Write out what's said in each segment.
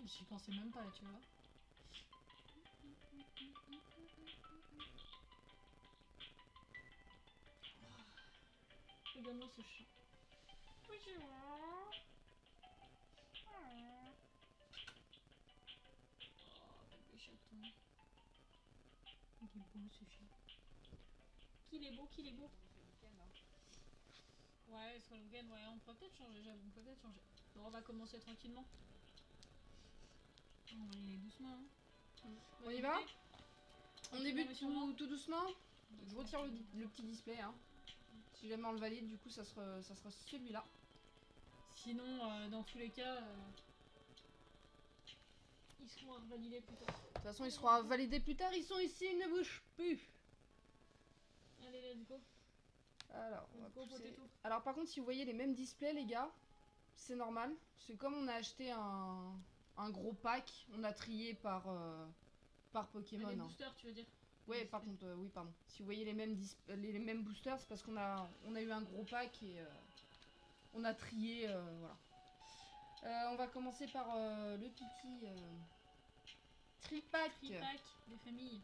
J'y pensais même pas, tu vois. Regarde-moi ce chat. Oh, bébé chaton. Il est beau ce chat. Qu'il est beau, qu'il est beau. Ouais, sur le week-end, ouais, on pourrait peut-être changer, j'avoue, on peut peut-être changer. Bon, on va commencer tranquillement. On va y aller doucement. Hein. On y va? On débute tout doucement. Je retire le petit display. Hein. Si jamais on le valide, du coup, ça sera celui-là. Sinon, dans tous les cas, ils seront validés plus tard. De toute façon, ils seront validés plus tard. Ils sont ici, ils ne bougent plus. Allez, let's go. Alors, alors, par contre, si vous voyez les mêmes displays, les gars, c'est normal. C'est comme on a acheté un gros pack, on a trié par Pokémon. Les boosters, tu veux dire? Ouais, par contre, oui, pardon. Si vous voyez les mêmes boosters, c'est parce qu'on a eu un gros pack et on a trié, voilà. On va commencer par le petit tripack. Tripack des familles.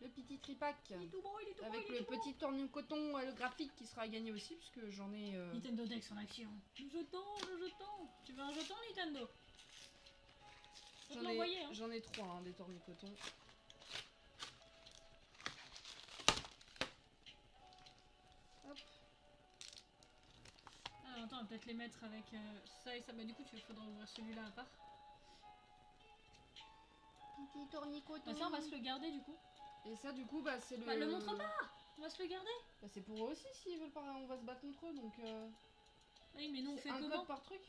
Le petit tripack. Il est tout beau, il est tout avec beau, le petit tourne-coton graphique qui sera à gagner aussi, puisque j'en ai... Nintendo Dex en action. Le jeton, le jeton. Tu veux un jeton, Nintendo? J'en ai 3, hein, des tourne-coton. Hop. Alors attends, on va peut-être les mettre avec ça et ça. Bah du coup, il faudra ouvrir celui-là à part. Petit tourne-coton. Bah ça, on va se le garder du coup. Et ça, du coup, bah c'est le... Bah le montre pas. On va se le garder. Bah c'est pour eux aussi, s'ils veulent pas, on va se battre contre eux, donc... Oui, mais nous on fait comment? Un code par truc?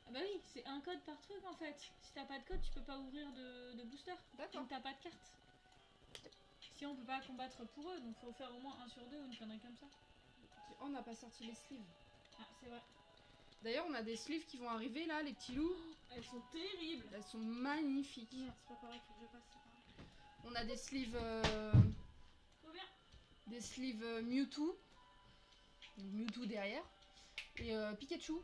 Ah bah oui, c'est un code par truc en fait. Si t'as pas de code, tu peux pas ouvrir de booster. D'accord. Donc t'as pas de carte. Si on peut pas combattre pour eux, donc faut faire au moins 1 sur 2 ou une connerie comme ça. Oh, on n'a pas sorti les sleeves. Ah, c'est vrai. D'ailleurs, on a des sleeves qui vont arriver là, les petits loups. Oh, elles sont terribles. Elles sont magnifiques. Merde, c'est pas pareil, faut que je passe. On a des sleeves... Reviens. des sleeves Mewtwo. Mewtwo derrière. Et Pikachu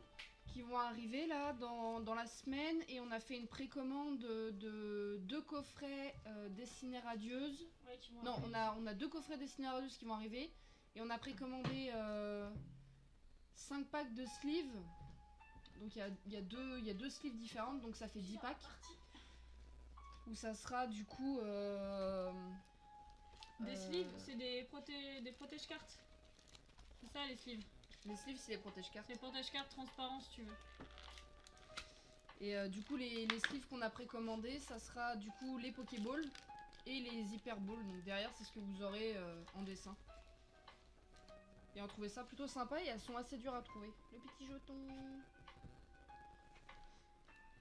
qui vont arriver là dans la semaine. Et on a fait une précommande de 2 coffrets dessinés radieuses. Ouais, non, on a 2 coffrets dessinés radieuses qui vont arriver. Et on a précommandé 5 packs de sleeves. Donc il y a deux sleeves différentes, donc ça fait 10 packs. Où ça sera du coup... des sleeves, c'est des protège-cartes. C'est ça les sleeves. Les sleeves, c'est les protège-cartes. C'est protège-cartes transparents si tu veux. Et du coup, les sleeves qu'on a précommandés, ça sera du coup les Pokéballs et les Hyperballs. Donc derrière, c'est ce que vous aurez en dessin. Et on trouvait ça plutôt sympa et elles sont assez dures à trouver. Le petit jeton.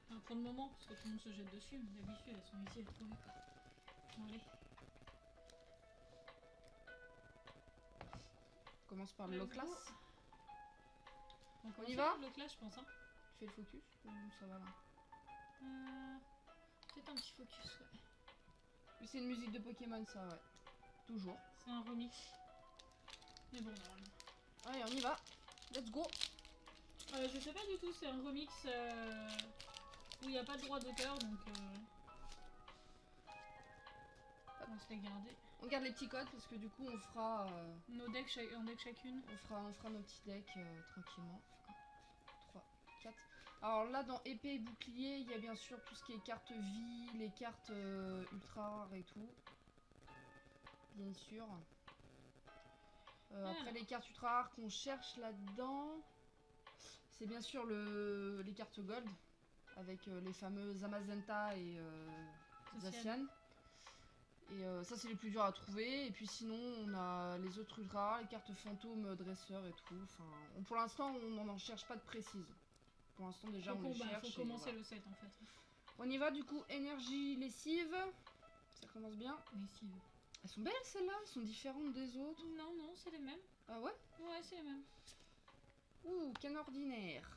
Alors pour le moment, parce que tout le monde se jette dessus, d'habitude elles sont ici à trouver quoi. Bon, allez. On commence par le Loclas. On y va? Le clash, je pense. Hein. Tu fais le focus ou ça va là? Peut-être un petit focus, ouais. C'est une musique de Pokémon, ça, ouais. Toujours. C'est un remix. Mais bon, normalement. Allez, on y va. Let's go. Je sais pas du tout, c'est un remix où il n'y a pas de droit d'auteur, donc on va se les garder. On garde les petits codes parce que du coup on fera nos decks en deck chacune. On fera nos petits decks tranquillement. 3, 4. Alors là dans épée et bouclier, il y a bien sûr tout ce qui est cartes vie, les cartes ultra rares et tout. Bien sûr. Après les cartes ultra rares qu'on cherche là-dedans, c'est bien sûr les cartes gold avec les fameux Zamazenta et Zacian. Et ça c'est les plus durs à trouver. Et puis sinon on a les autres ultra rares, les cartes fantômes, dresseurs et tout. Enfin, pour l'instant on n'en cherche pas de précises. Pour l'instant déjà on les cherche. Faut commencer le set en fait. On y va du coup, énergie lessive. Ça commence bien. Lessive. Elles sont belles celles-là, elles sont différentes des autres. Non, c'est les mêmes. Ah ouais? Ouais, c'est les mêmes. Ouh, qu'un ordinaire.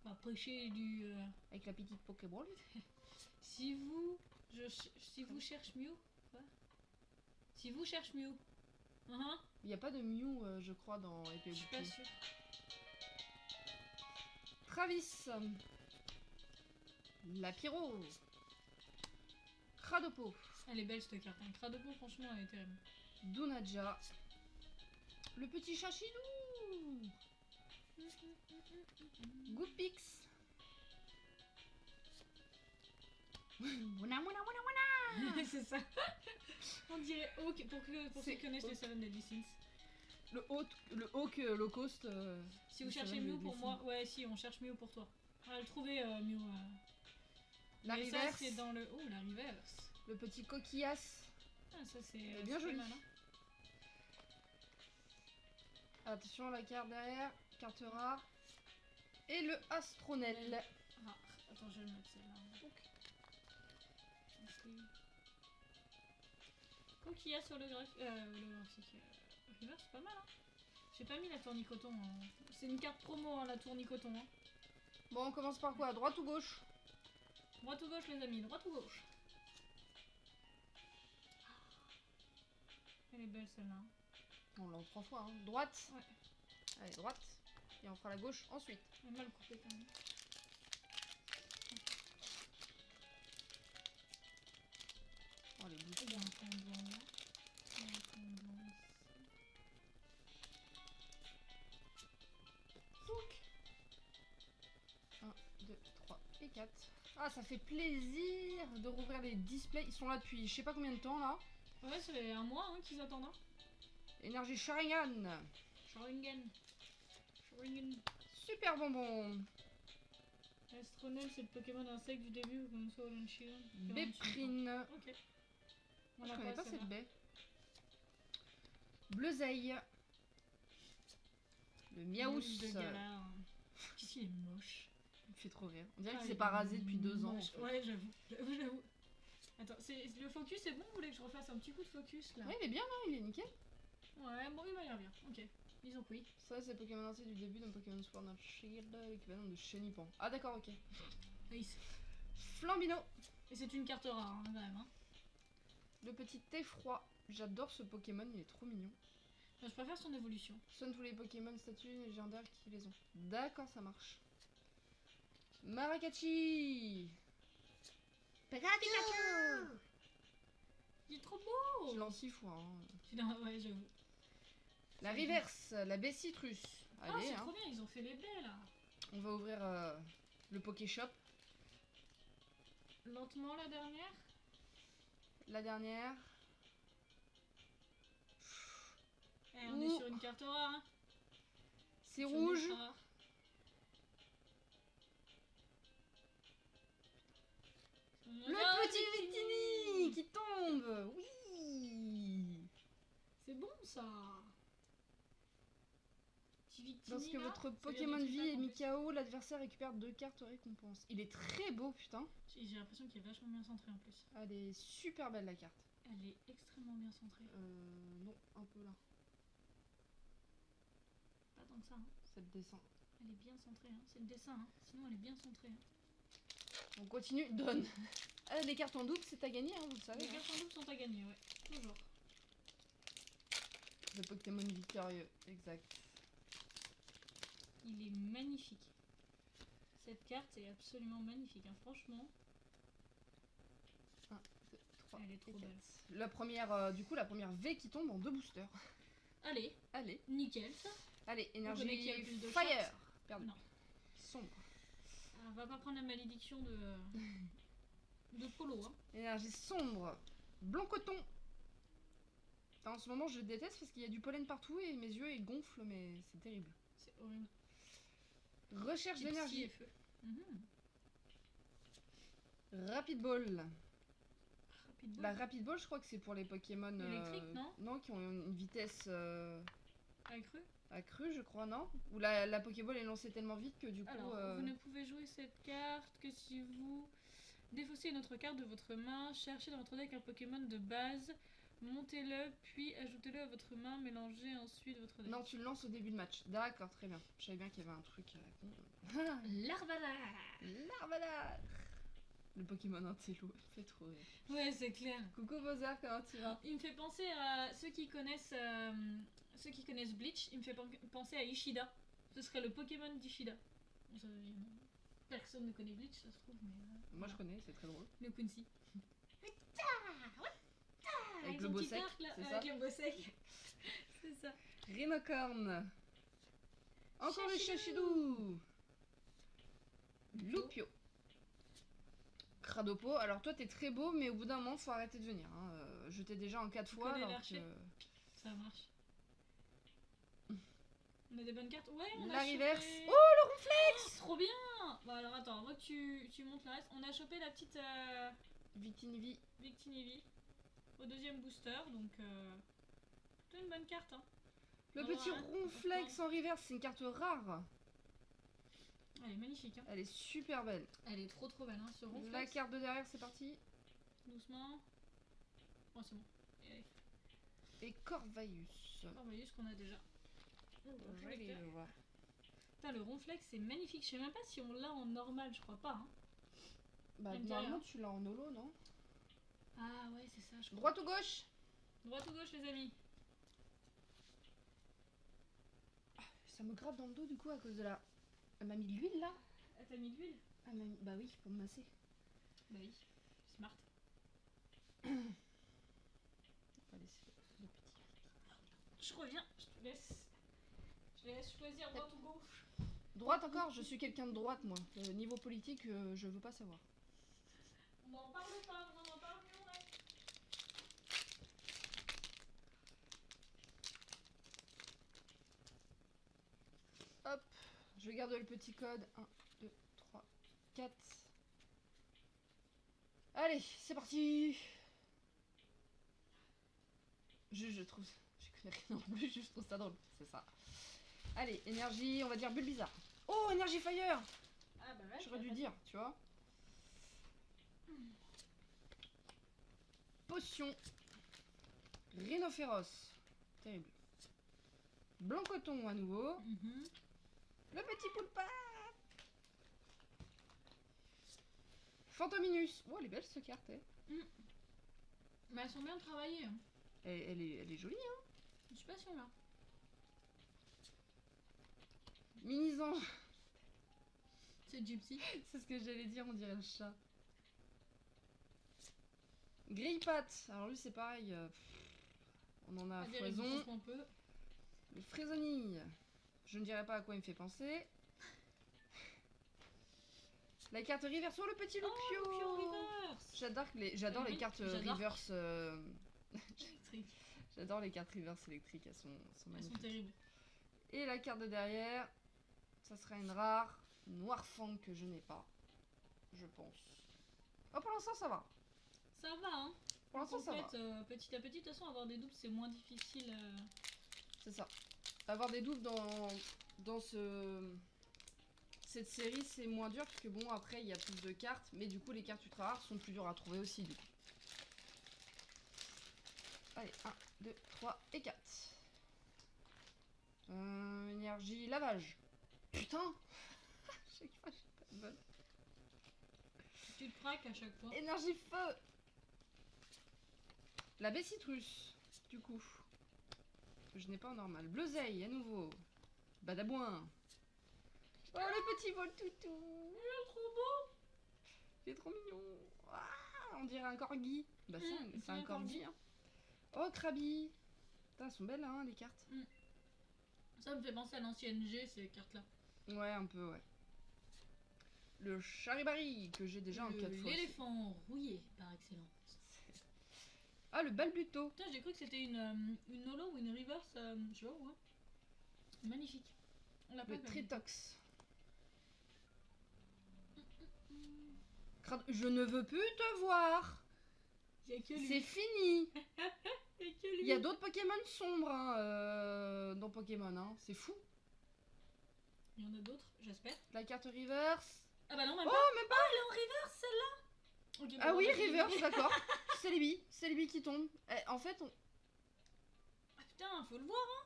On va prêcher du... Avec la petite Pokéball. Si vous cherchez Mew, quoi? Si vous cherchez Mew, il n'y a pas de Mew, je crois, dans épée. Je suis pas sûre. Travis. Lapiro. Kradopo. Elle est belle cette carte. Un Kradopo, franchement, elle est terrible. Donaja. Le petit chachidou. Goopix. Wana wana wana wana. C'est ça. On dirait Hawk pour ceux qui connaissent les Seven Deadly Sins. Le Hawk low cost. Si vous cherchez Mew pour moi, ouais, si on cherche Mew pour toi. On va le trouver Mew. La mais ça reverse. c'est dans le. Oh, la reverse. Le petit coquillas. Ah, ça c'est bien joli. mal, hein. Attention la carte derrière. Carte rare. Et le Astronel. Ah, attends, je vais le mettre celle-là. Coquillage sur le graphique. Reverse, c'est pas mal, hein. J'ai pas mis la tournicoton. Hein. C'est une carte promo, hein, la tournicoton. Hein. Bon, on commence par quoi? Droite ou gauche? Droite ou gauche, les amis? Droite ou gauche? Elle est belle celle-là. On l'a en 3 fois. Hein. Droite. Ouais. Allez, droite. Et on fera la gauche ensuite. Elle est mal coupée quand même. Oh, les bouts. Il y a un point blanc là. Il y a un point blanc ici. Donc 1, 2, 3 et 4. Ah, ça fait plaisir de rouvrir les displays. Ils sont là depuis je sais pas combien de temps là. Ouais, ça fait un mois hein, qu'ils attendent. Hein. Énergie Sharingan. Sharingan. Sharingan. Super bonbon. Astronel, c'est le Pokémon insecte du début, comme Sword and Shield. Béprine. Ok. Je connais pas cette baie. Bleuzeille. Le Miaous. de Galar. Qu'est-ce qu'il est moche. Il me fait trop rire. On dirait Ah, qu'il il s'est est pas rasé depuis 2 ans. En moche. fait. Ouais, j'avoue. Attends, le focus c'est bon, vous voulez que je refasse un petit coup de focus là? Ouais, il est bien là, il est nickel. Ouais, bon, il m'a l'air bien. Ok, disons que oui. Ça, c'est Pokémon lancé du début d'un Pokémon Sword and Shield, l'équivalent de Chenipan. Ah, d'accord, ok. Nice. Flambino. Et c'est une carte rare, hein, quand même. Hein. Le petit effroi. J'adore ce Pokémon, il est trop mignon. Je préfère son évolution. Sonne tous les Pokémon statues légendaires qui les ont. D'accord, ça marche. Maracati. Pikachu. Il est trop beau. Je lance 6 fois. Hein. Putain, ouais, j'avoue. La reverse, la baie citrus. Ah, Allez, c'est hein. trop bien, ils ont fait les baies là. On va ouvrir le Pokéshop. Lentement la dernière. La dernière. Eh, on est sur une carte rare. Hein. C'est Sur rouge. une rare. Le petit Victini qui tombe. Oui. C'est bon ça. Petit Victini, Lorsque là, votre ça vient Pokémon des vie trucs est en mis plus. KO, l'adversaire récupère 2 cartes récompense. Il est très beau, putain. J'ai l'impression qu'il est vachement bien centré en plus. Elle est super belle la carte. Elle est extrêmement bien centrée. Non, un peu là. Pas tant que ça. Hein. C'est le dessin. Elle est bien centrée. Hein. C'est le dessin. Hein. Sinon, elle est bien centrée. Hein. On continue. Donne. Ah, les cartes en double, c'est à gagner, hein, vous le savez. Les cartes en double sont à gagner, ouais. Toujours. Le Pokémon victorieux, exact. Il est magnifique. Cette carte est absolument magnifique. Hein. Franchement, 1, 2, 3, elle est trop belle. La première, du coup, la première V qui tombe en 2 boosters. Allez, Allez. nickel ça. Allez, connaît qui a énergie le plus de Fire. cartes Perdu. Non. Sombre. On va pas prendre la malédiction de Polo. Hein. Énergie sombre. Blanc coton. Putain, en ce moment, je déteste parce qu'il y a du pollen partout et mes yeux ils gonflent, mais c'est terrible. C'est horrible. Recherche Gypsy d'énergie. et feu. Mhm. Rapid Ball. Rapide ball. La Rapid Ball, je crois que c'est pour les Pokémon Électriques, non non, qui ont une vitesse Pas cru. accrue, je crois, non? Ou la Pokéball est lancée tellement vite que du coup. Alors, vous ne pouvez jouer cette carte que si vous défaussez une autre carte de votre main, cherchez dans votre deck un Pokémon de base, montez-le, puis ajoutez-le à votre main, mélangez ensuite votre deck. Non, tu le lances au début de match. D'accord, très bien. Je savais bien qu'il y avait un truc con. Larvadar. Larvadar. Le Pokémon Intello, elle fait trop rire. Ouais, c'est clair. Coucou Bowser, comment tu vas? Il me fait penser à ceux qui connaissent Bleach, il me fait penser à Ishida. Ce serait le Pokémon d'Ishida. Personne ne connaît Bleach, ça se trouve, mais... Moi je connais, c'est très drôle. Le Quincy. Avec le son beau petit sec, arc, là, c'est avec ça. le beau sec. C'est ça. Rhinocorne. Encore le Chachidou. Loupio. Cradopo. Alors toi t'es très beau, mais au bout d'un moment faut arrêter de venir. Hein. Je t'ai déjà en 4 fois. connais Alors l'archer. que... Ça marche. On a des bonnes cartes. Ouais, on La a reverse. chopé... Oh le ronflex. Trop bien. Bon alors attends, avant que tu montes le reste, on a chopé la petite Victinivi. Victinivi au deuxième booster, donc plutôt une bonne carte. Hein. Le On petit va voir, hein. ronflex en reverse, c'est une carte rare. Elle est magnifique. Hein. Elle est super belle. Elle est trop belle, hein, ce ronflex. La carte de derrière, c'est parti. Doucement. Oh, c'est bon. Et allez. Et Corvaeus. Corvaeus qu'on a déjà. Je vais le voir. Putain, le ronflex c'est magnifique. Je sais même pas si on l'a en normal, je crois pas. Hein. Bah, normalement, tu l'as en holo, non? Ah ouais, c'est ça, je crois. Droite ou gauche? Droite ou gauche, les amis? Ça me gratte dans le dos, du coup, à cause de la... Elle m'a mis de l'huile, là? Elle t'a mis de l'huile? Bah oui, pour me masser. Bah oui, smart. On va laisser le petit. Je reviens, je te laisse. Je te laisse choisir droite ou gauche. Droite encore? Je suis quelqu'un de droite, moi. Niveau politique, je veux pas savoir. On n'en parle pas, on en parle plus, ouais. Hop, je garde le petit code. 1, 2, 3, 4. Allez, c'est parti. Je trouve... Je connais rien en plus, je trouve ça drôle. C'est ça. Allez, énergie, on va dire bulle bizarre. Oh, énergie fire. Ah bah ouais. J'aurais dû dire, tu vois. Potion. Rhinophéros. Terrible. Blanc coton à nouveau. Le petit poulpa. Fantominus. Oh, elle est belle cette carte. Mais elles sont bien travaillées. Hein. Elle est jolie, hein. Je suis pas sûre là. Mini-ange. C'est Gypsy. C'est ce que j'allais dire, on dirait le chat. Grille-patte. Alors lui, c'est pareil. On en a à foison. Un peu. Le fraisonille. Je ne dirais pas à quoi il me fait penser. La carte reverse. Oh, le petit Loupio. Oh, Loupio reverse. J'adore les cartes reverse. Électrique. J'adore les cartes reverse électriques. Elles sont magnifiques. Elles sont terribles. Et la carte de derrière. Ça sera une rare. Noirfang que je n'ai pas. Je pense. Oh, pour l'instant, ça va. Ça va, hein. Pour l'instant, ça va. Petit à petit, de toute façon, avoir des doubles, c'est moins difficile. C'est ça. Avoir des doubles dans cette série, c'est moins dur, parce que bon, après, il y a plus de cartes, mais du coup, les cartes ultra rares sont plus dures à trouver aussi, du coup. Allez, 1, 2, 3 et 4. Énergie, lavage. Putain. Chaque fois, je suis pas bonne. Tu te craques à chaque fois. Énergie, feu. La baie citrus, du coup. Que je n'ai pas en normal. Bleuseille, à nouveau. Badabouin. Oh, le petit vol toutou. Il est trop beau. Il est trop mignon. Ah, on dirait un corgi. Bah c'est un corgi. Hein. Oh, Krabi. Putain, elles sont belles, hein, les cartes. Ça me fait penser à l'ancienne G, ces cartes-là. Ouais, un peu, ouais. Le Charibari, que j'ai déjà en 4 fois. L'éléphant rouillé, par excellence. Ah, le Balbuto. Putain, j'ai cru que c'était une holo ou une reverse, je sais pas où. Hein. Magnifique. On l'a pas Le Tritox. Je ne veux plus te voir. C'est fini. Il y a d'autres Pokémon sombres hein, dans Pokémon, hein. C'est fou. Il y en a d'autres, j'espère. La carte reverse. Ah bah non, même pas. Oh, même pas. Oh, elle est en reverse celle-là. Okay, ah oui, reverse, d'accord. C'est les billes qui tombent. En fait, on... Ah putain, faut le voir, hein.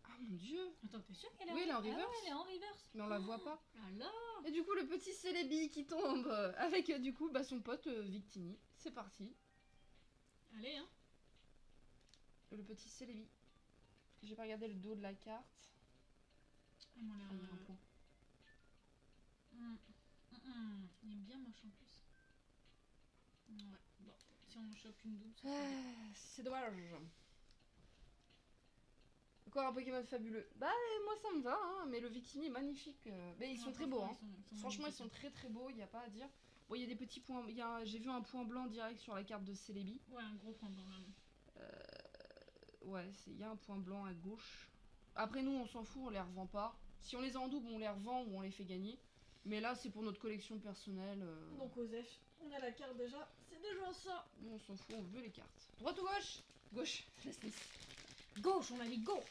Ah mon dieu. Attends, t'es sûr qu'elle est oui, elle est en reverse. Ah ouais, elle est en reverse. Mais on la voit pas. Alors. Et du coup, le petit Celebi qui tombe avec du coup son pote Victini. C'est parti. Allez, hein. Le petit Celebi. J'ai pas regardé le dos de la carte. Il y a un point. Il est moche en plus. Ouais, bon, si on en chope une double, C'est dommage. Encore un Pokémon fabuleux. Bah moi ça me va, hein, mais le Victini est magnifique. Mais ils sont très beaux, hein. Franchement ils sont très très beaux, il n'y a pas à dire. Bon il y a des petits points, j'ai vu un point blanc direct sur la carte de Celebi. Ouais, un gros point blanc même. Ouais, il y a un point blanc à gauche. Après nous on s'en fout, on les revend pas. Si on les a en double on les revend ou on les fait gagner. Mais là c'est pour notre collection personnelle. Donc Osef, on a la carte déjà, c'est déjà ça. Nous on s'en fout, on veut les cartes. Droite ou gauche? Gauche, laisse. Gauche, on a dit gauche.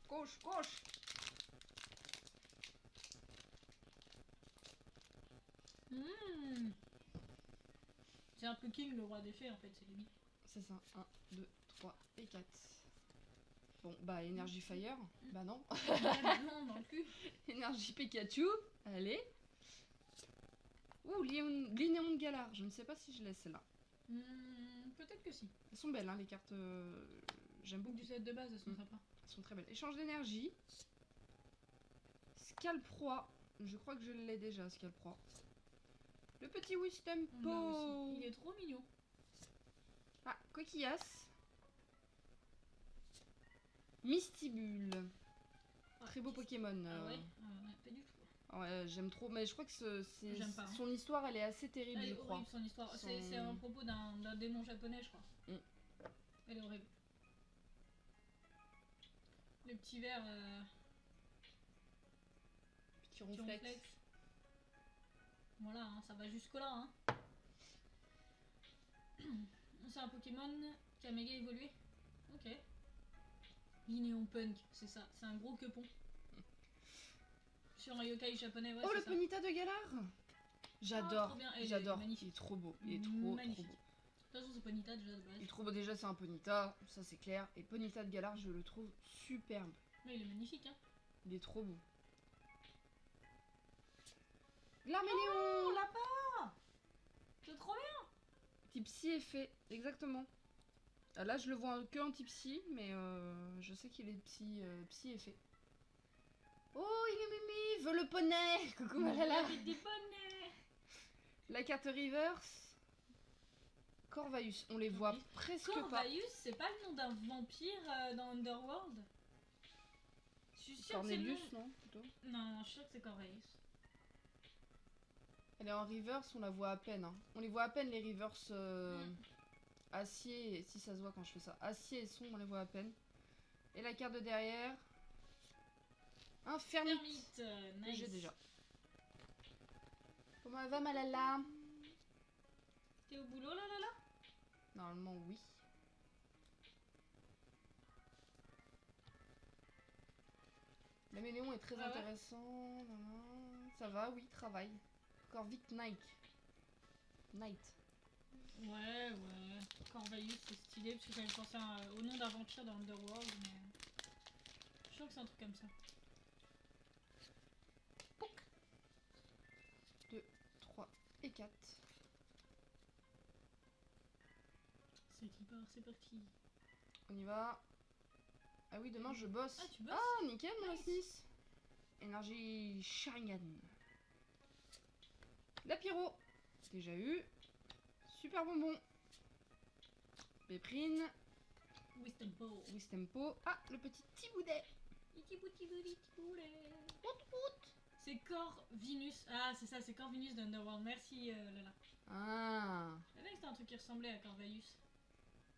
Gauche, gauche. C'est un peu King, le roi des fées en fait, c'est limite. C'est ça, 1, 2, 3 et 4. Bon, bah Energy Fire, bah non. Non, non plus. Energy Pikachu, allez. Ouh, Linéon Galar, je ne sais pas si je laisse celle-là. Peut-être que si. Elles sont belles, hein, les cartes. J'aime beaucoup. Du set de base, elles sont sympas. Elles sont très belles. Échange d'énergie. Scalproie, je crois que je l'ai déjà, Scalproie. Le petit Wistempo. Il est trop mignon. Ah, Coquillas. Mystibule. Très beau Pokémon. Ah ouais, pas du tout. Ouais, j'aime trop, mais je crois que J'aime pas, hein. son histoire, elle est assez terrible, Elle je est crois. horrible, son histoire. C'est à propos d'un démon japonais, je crois. Elle est horrible. Le petit verre. Petit ronflex. Voilà, hein, ça va jusque-là. Hein. C'est un Pokémon qui a méga évolué. Ok. Linéon Punk, c'est ça. C'est un gros quepon. Sur un yokai japonais, ouais. Oh, le ça. Ponyta de Galar. J'adore, j'adore. Il est trop beau. Il est trop beau. De toute façon, c'est Ponyta déjà de base. Il est trop beau. Déjà, c'est un Ponyta, ça c'est clair. Et Ponyta de Galar, je le trouve superbe. Mais il est magnifique, hein. Il est trop beau. L'arméléon. Oh, lapin. C'est trop bien. Petit psy effet, exactement. Ah, là, je le vois que en type psy, mais je sais qu'il est psy effet. Oh, il est mimi, veut le poney. Coucou Malala. Des poneys. La carte reverse. Corvaeus, on les voit presque pas. Corvaeus, c'est pas le nom d'un vampire dans Underworld? Je suis sûre Cornelius, que c'est le nom... non plutôt. Non, je suis sûre que c'est Corvaeus. Elle est en reverse, on la voit à peine. Hein. On les voit à peine les reverse acier, si ça se voit quand je fais ça. Acier et son, on les voit à peine. Et la carte de derrière. Un Fermite. Nice. J'ai déjà. Comment elle va Malala? T'es au boulot là là là? Normalement oui. L'améléon est très intéressant. Ouais. Ça va, oui, travail. Corvic Nike. Night. Ouais. Corvaeus, c'est stylé parce que j'avais pensé au nom d'un vampire dans Underworld, mais. Je suis sûre que c'est un truc comme ça. 2, 3 et 4. C'est parti. On y va. Ah oui, demain je bosse. Ah, tu bosses? Ah, nickel, mon Asnis. Énergie Sharingan. La Pyro. Déjà eu. Super bonbon. Péprine. Wistempo. Ah, le petit Tiboudet. C'est Corvinus. Ah, c'est ça, c'est Corvinus d'Underworld. Merci, Lala. Ah. Je savais que c'était un truc qui ressemblait à Corvaeus.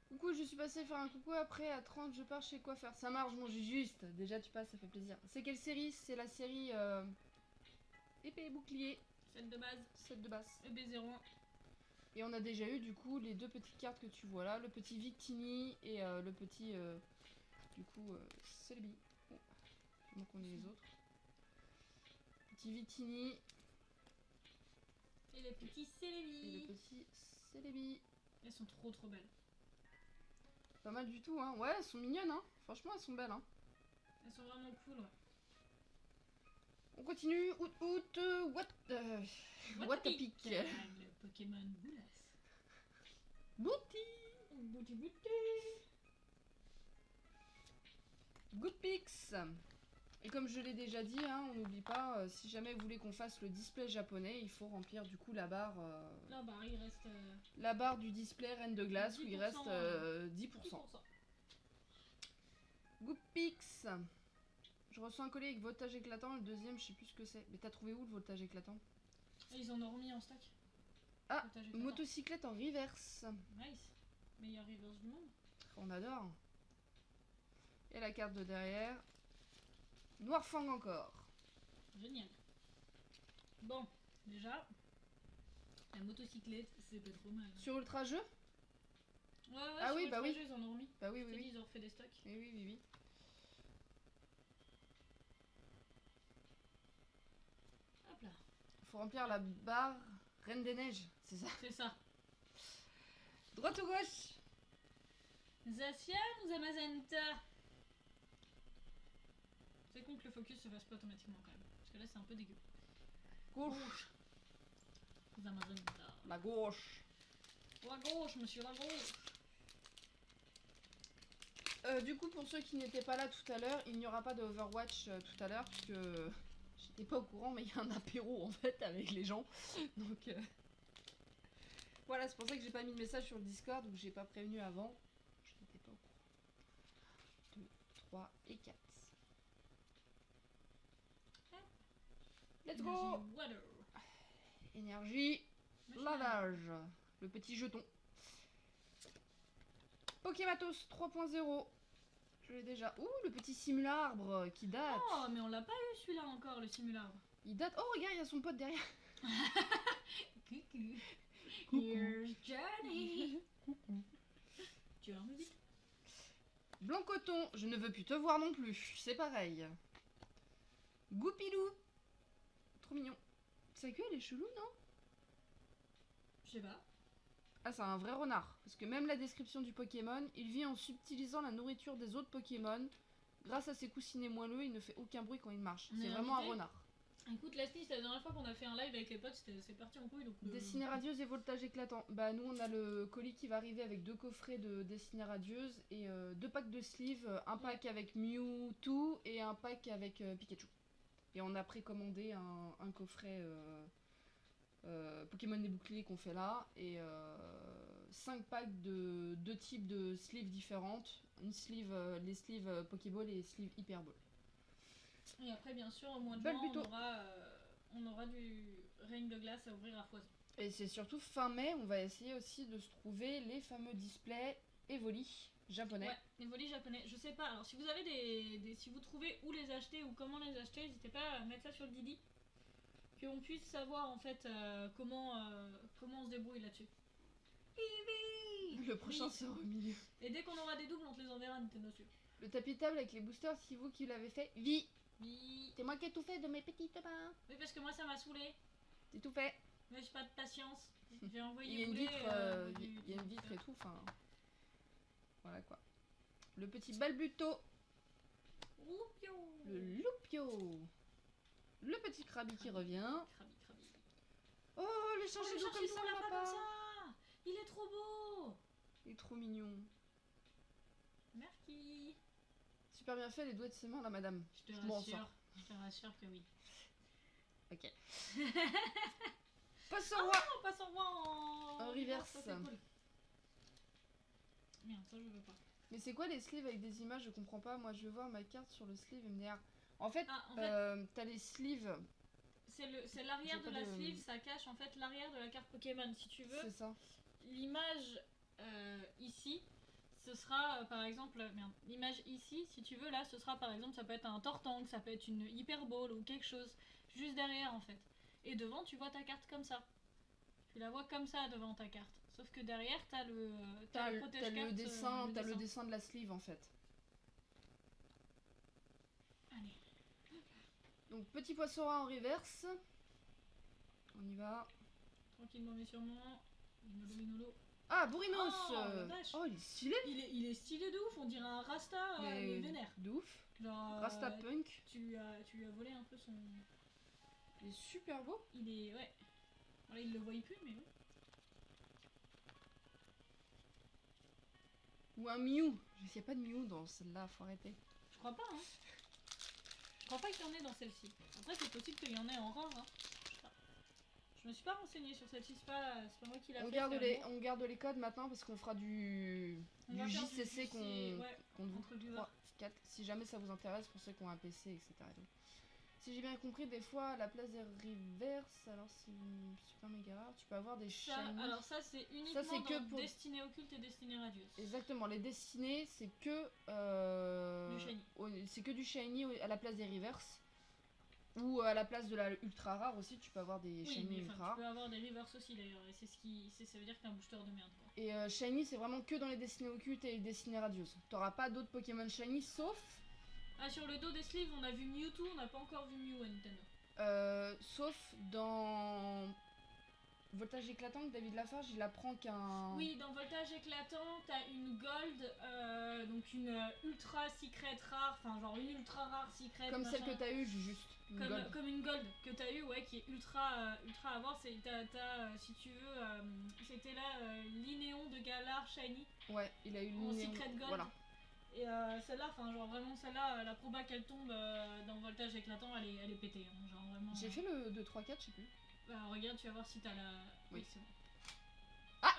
Coucou, je suis passée faire un coucou après à 30, je pars chez Coiffeur. Ça marche, mon juste. Déjà, tu passes, ça fait plaisir. C'est quelle série? C'est la série Épée et bouclier. Set de base. Set de base. EB01. Et on a déjà eu du coup les deux petites cartes que tu vois là, le petit Victini et le petit du coup Celebi. Oh, donc on est les autres. Petit Victini et le petit Celebi. Et le petit Celebi. Elles sont trop belles. Pas mal du tout hein. Ouais, elles sont mignonnes hein. Franchement, elles sont belles hein. Elles sont vraiment cool, ouais. On continue. Watapic. Le Pokémon Boulas. Bouti. Goodpix. Et comme je l'ai déjà dit, hein, on n'oublie pas, si jamais vous voulez qu'on fasse le display japonais, il faut remplir du coup la barre. Là, bah, il reste. La barre du display Reine de Glace où il 10%, reste 10%. 10%. Goopix. Je reçois un colis avec voltage éclatant, le deuxième, je sais plus ce que c'est. Mais t'as trouvé où le voltage éclatant? Et ils en ont remis en stock. Ah, Voltage éclatant. motocyclette en reverse. Nice. Meilleur reverse du monde. On adore. Et la carte de derrière. Noir Fang encore. Génial. Bon, déjà, la motocyclette, c'est pas trop mal. Sur Ultra Jeu? Ouais, Ah sur oui, le bah oui. trajet, ils en ont remis. Bah oui, Je oui, t'ai dit, oui. ils ont refait des stocks. Oui. Hop là. Faut remplir la barre Reine des Neiges, c'est ça. C'est ça. Droite ou gauche? Zacian ou Zamazenta? C'est con que le focus se fasse pas automatiquement quand même. Parce que là, c'est un peu dégueu. Gauche. Zamazenta. La gauche. La gauche, monsieur, la gauche. Du coup, pour ceux qui n'étaient pas là tout à l'heure, il n'y aura pas de Overwatch tout à l'heure, puisque j'étais pas au courant, mais il y a un apéro en fait avec les gens. Donc voilà, c'est pour ça que j'ai pas mis de message sur le Discord, donc j'ai pas prévenu avant. Je n'étais pas au courant. 2, 3 et 4. Let's go! Energy water. Énergie, Machine. lavage, le petit jeton. Pokématos 3.0. Je l'ai déjà. Ouh, le petit simularbre qui date. Oh, mais on l'a pas eu celui-là encore, le simularbre. Il date. Oh, regarde, il y a son pote derrière. Coucou. Coucou. Here's Johnny. Coucou. Johnny. Blanc coton, je ne veux plus te voir non plus. C'est pareil. Goupilou. Trop mignon. Sa queue, elle est chelou, non? Je sais pas. Ah, c'est un vrai renard. Parce que même la description du Pokémon, il vit en subtilisant la nourriture des autres Pokémon. Grâce à ses coussinets moelleux, il ne fait aucun bruit quand il marche. On C'est est vraiment un invité. renard. Écoute, Lasty, c'est la dernière fois qu'on a fait un live avec les potes, c'est parti en couille donc. Dessinée radieuse et voltage éclatant. Bah, nous, on a le colis qui va arriver avec 2 coffrets de dessinée radieuse et 2 packs de sleeves. Un pack avec Mewtwo et un pack avec Pikachu. Et on a précommandé un coffret Pokémon des boucliers qu'on fait là. Et 5 packs de 2 types de sleeves différentes. Une sleeve, les sleeves Pokéball et les sleeves Hyperball. Et après, bien sûr, au mois de Belle juin, buto. on aura du règne de glace à ouvrir à foison. Et c'est surtout fin mai, on va essayer aussi de se trouver les fameux displays Evoli japonais. Ouais, les volis japonais. Je sais pas, alors si vous avez si vous trouvez où les acheter ou comment les acheter, n'hésitez pas à mettre ça sur le Didi. Qu'on puisse savoir en fait comment on se débrouille là-dessus. Le prochain Oui. sera au milieu. Et dès qu'on aura des doubles, on te les enverra à Nintendo Switch. Le tapis de table avec les boosters, c'est vous qui l'avez fait. Vi, Oui. c'est moi qui ai tout fait de mes petites mains. Oui, parce que moi ça m'a saoulé. C'est tout fait. Mais j'ai pas de patience. J'ai envoyé Il y a une rouler, vitre, il y a une vitre et tout. Enfin, voilà quoi. Le petit balbuto, Oupio. le loupio, le petit krabi qui revient. Krabi, krabi. Oh, le changer Oh, d'eau comme cherchez ça, le on l'a lapin pas. comme ça. Il est trop beau. Il est trop mignon. Merci. Super bien fait les doigts de ses mains là, madame. Je te m'en rassure. sors. Je te rassure que oui. Ok. Passe au roi. On passe en roi en reverse. Ça, c'est cool. Merde, ça je veux pas. Mais c'est quoi les sleeves avec des images? Je comprends pas. Moi, je veux voir ma carte sur le sleeve MDR. En fait, Ah, en fait, t'as les sleeves. c'est l'arrière j'ai de pas la de- sleeve, ça cache en fait l'arrière de la carte Pokémon. Si tu veux, C'est ça. l'image ici, ce sera par exemple, merde, l'image ici, si tu veux, là, ce sera par exemple, ça peut être un Tortank, ça peut être une Hyperball ou quelque chose, juste derrière en fait. Et devant, tu vois ta carte comme ça. Tu la vois comme ça devant ta carte. Sauf que derrière, t'as le T'as le protège-carte, dessin, t'as le dessin de la sleeve en fait. Allez. Donc petit poisson en reverse. On y va. Tranquillement mais sûrement. Minolo, minolo. Ah, Bourrinos. Oh, la vache. Oh, il est stylé. Il est stylé de ouf, on dirait un Rasta mais vénère. de ouf. Genre, Rasta Punk. tu lui as volé un peu son. Il est super beau. Il est. Ouais. Voilà, il le voit plus, mais oui. Ou un Mew. Il n'y a pas de Mew dans celle-là, faut arrêter. Je crois pas, hein. crois pas qu'il y en ait dans celle-ci. Après, c'est possible qu'il y en ait en rare. Hein. Je sais pas. Je me suis pas renseignée sur celle-ci, c'est pas moi qui l'a fait. On garde les codes maintenant parce qu'on fera du JCC contre vous. Entre viewers. 3, 4, si jamais ça vous intéresse pour ceux qui ont un PC, etc. Donc, si j'ai bien compris, des fois à la place des reverse, alors si super méga rare, tu peux avoir des shiny. Alors ça c'est uniquement que dans pour Destinée occulte et Destinée radieuse. Exactement, les destinés c'est que du shiny. C'est que du shiny à la place des reverse. Ou à la place de la ultra rare aussi, tu peux avoir des shiny ultra rares. Tu peux avoir des reverse aussi d'ailleurs, et ça veut dire que t'es un booster de merde quoi. Et shiny c'est vraiment que dans les destinées occultes et les destinées radieuses. T'auras pas d'autres Pokémon shiny sauf... Ah, sur le dos des sleeves on a vu Mewtwo, on n'a pas encore vu Mew à Nintendo. Sauf dans... Voltage éclatant que David Lafarge il apprend qu'un... Oui, dans Voltage éclatant, t'as une gold, donc une ultra secret rare, enfin genre une ultra rare secret. Comme celle que t'as eu juste. Comme une gold que t'as eu, ouais, qui est ultra à avoir. Si tu veux, c'était là l'Inéon de Galar Shiny. Ouais, il a eu en secret gold. Voilà. Et celle-là, enfin genre vraiment celle-là, la proba qu'elle tombe dans Voltage éclatant, elle est pétée. Hein, genre vraiment. J'ai fait le 2, 3, 4, je sais plus. Bah regarde, tu vas voir si t'as la... Oui, c'est bon. Ah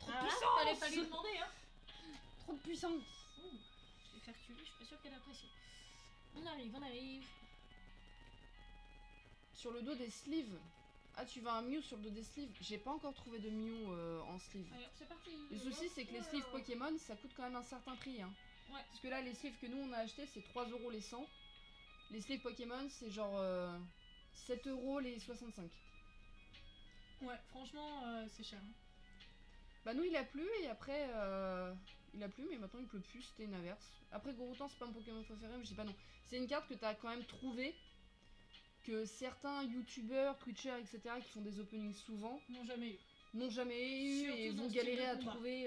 Trop de puissance. Fallait pas lui demander, hein. Trop de puissance. Ouh, je vais faire tuer, je suis pas sûre qu'elle apprécie. On arrive. Sur le dos des sleeves. Ah, tu veux un Mew sur le dos des sleeves? J'ai pas encore trouvé de Mew en sleeve. Allez, c'est parti. Le souci, c'est que les sleeves Pokémon, ça coûte quand même un certain prix. Hein. Ouais. Parce que là, les sleeves que nous on a acheté, c'est 3€ les 100. Les sleeves Pokémon, c'est genre 7€ les 65. Ouais, franchement, c'est cher. Hein. Bah, nous, il a plu et après, il a plu, mais maintenant il pleut plus. C'était une averse. Après, Gorotan, c'est pas mon Pokémon préféré, mais je dis pas non. C'est une carte que t'as quand même trouvé. Que certains youtubeurs, twitchers, etc. qui font des openings souvent n'ont jamais eu surtout et vont galérer à trouver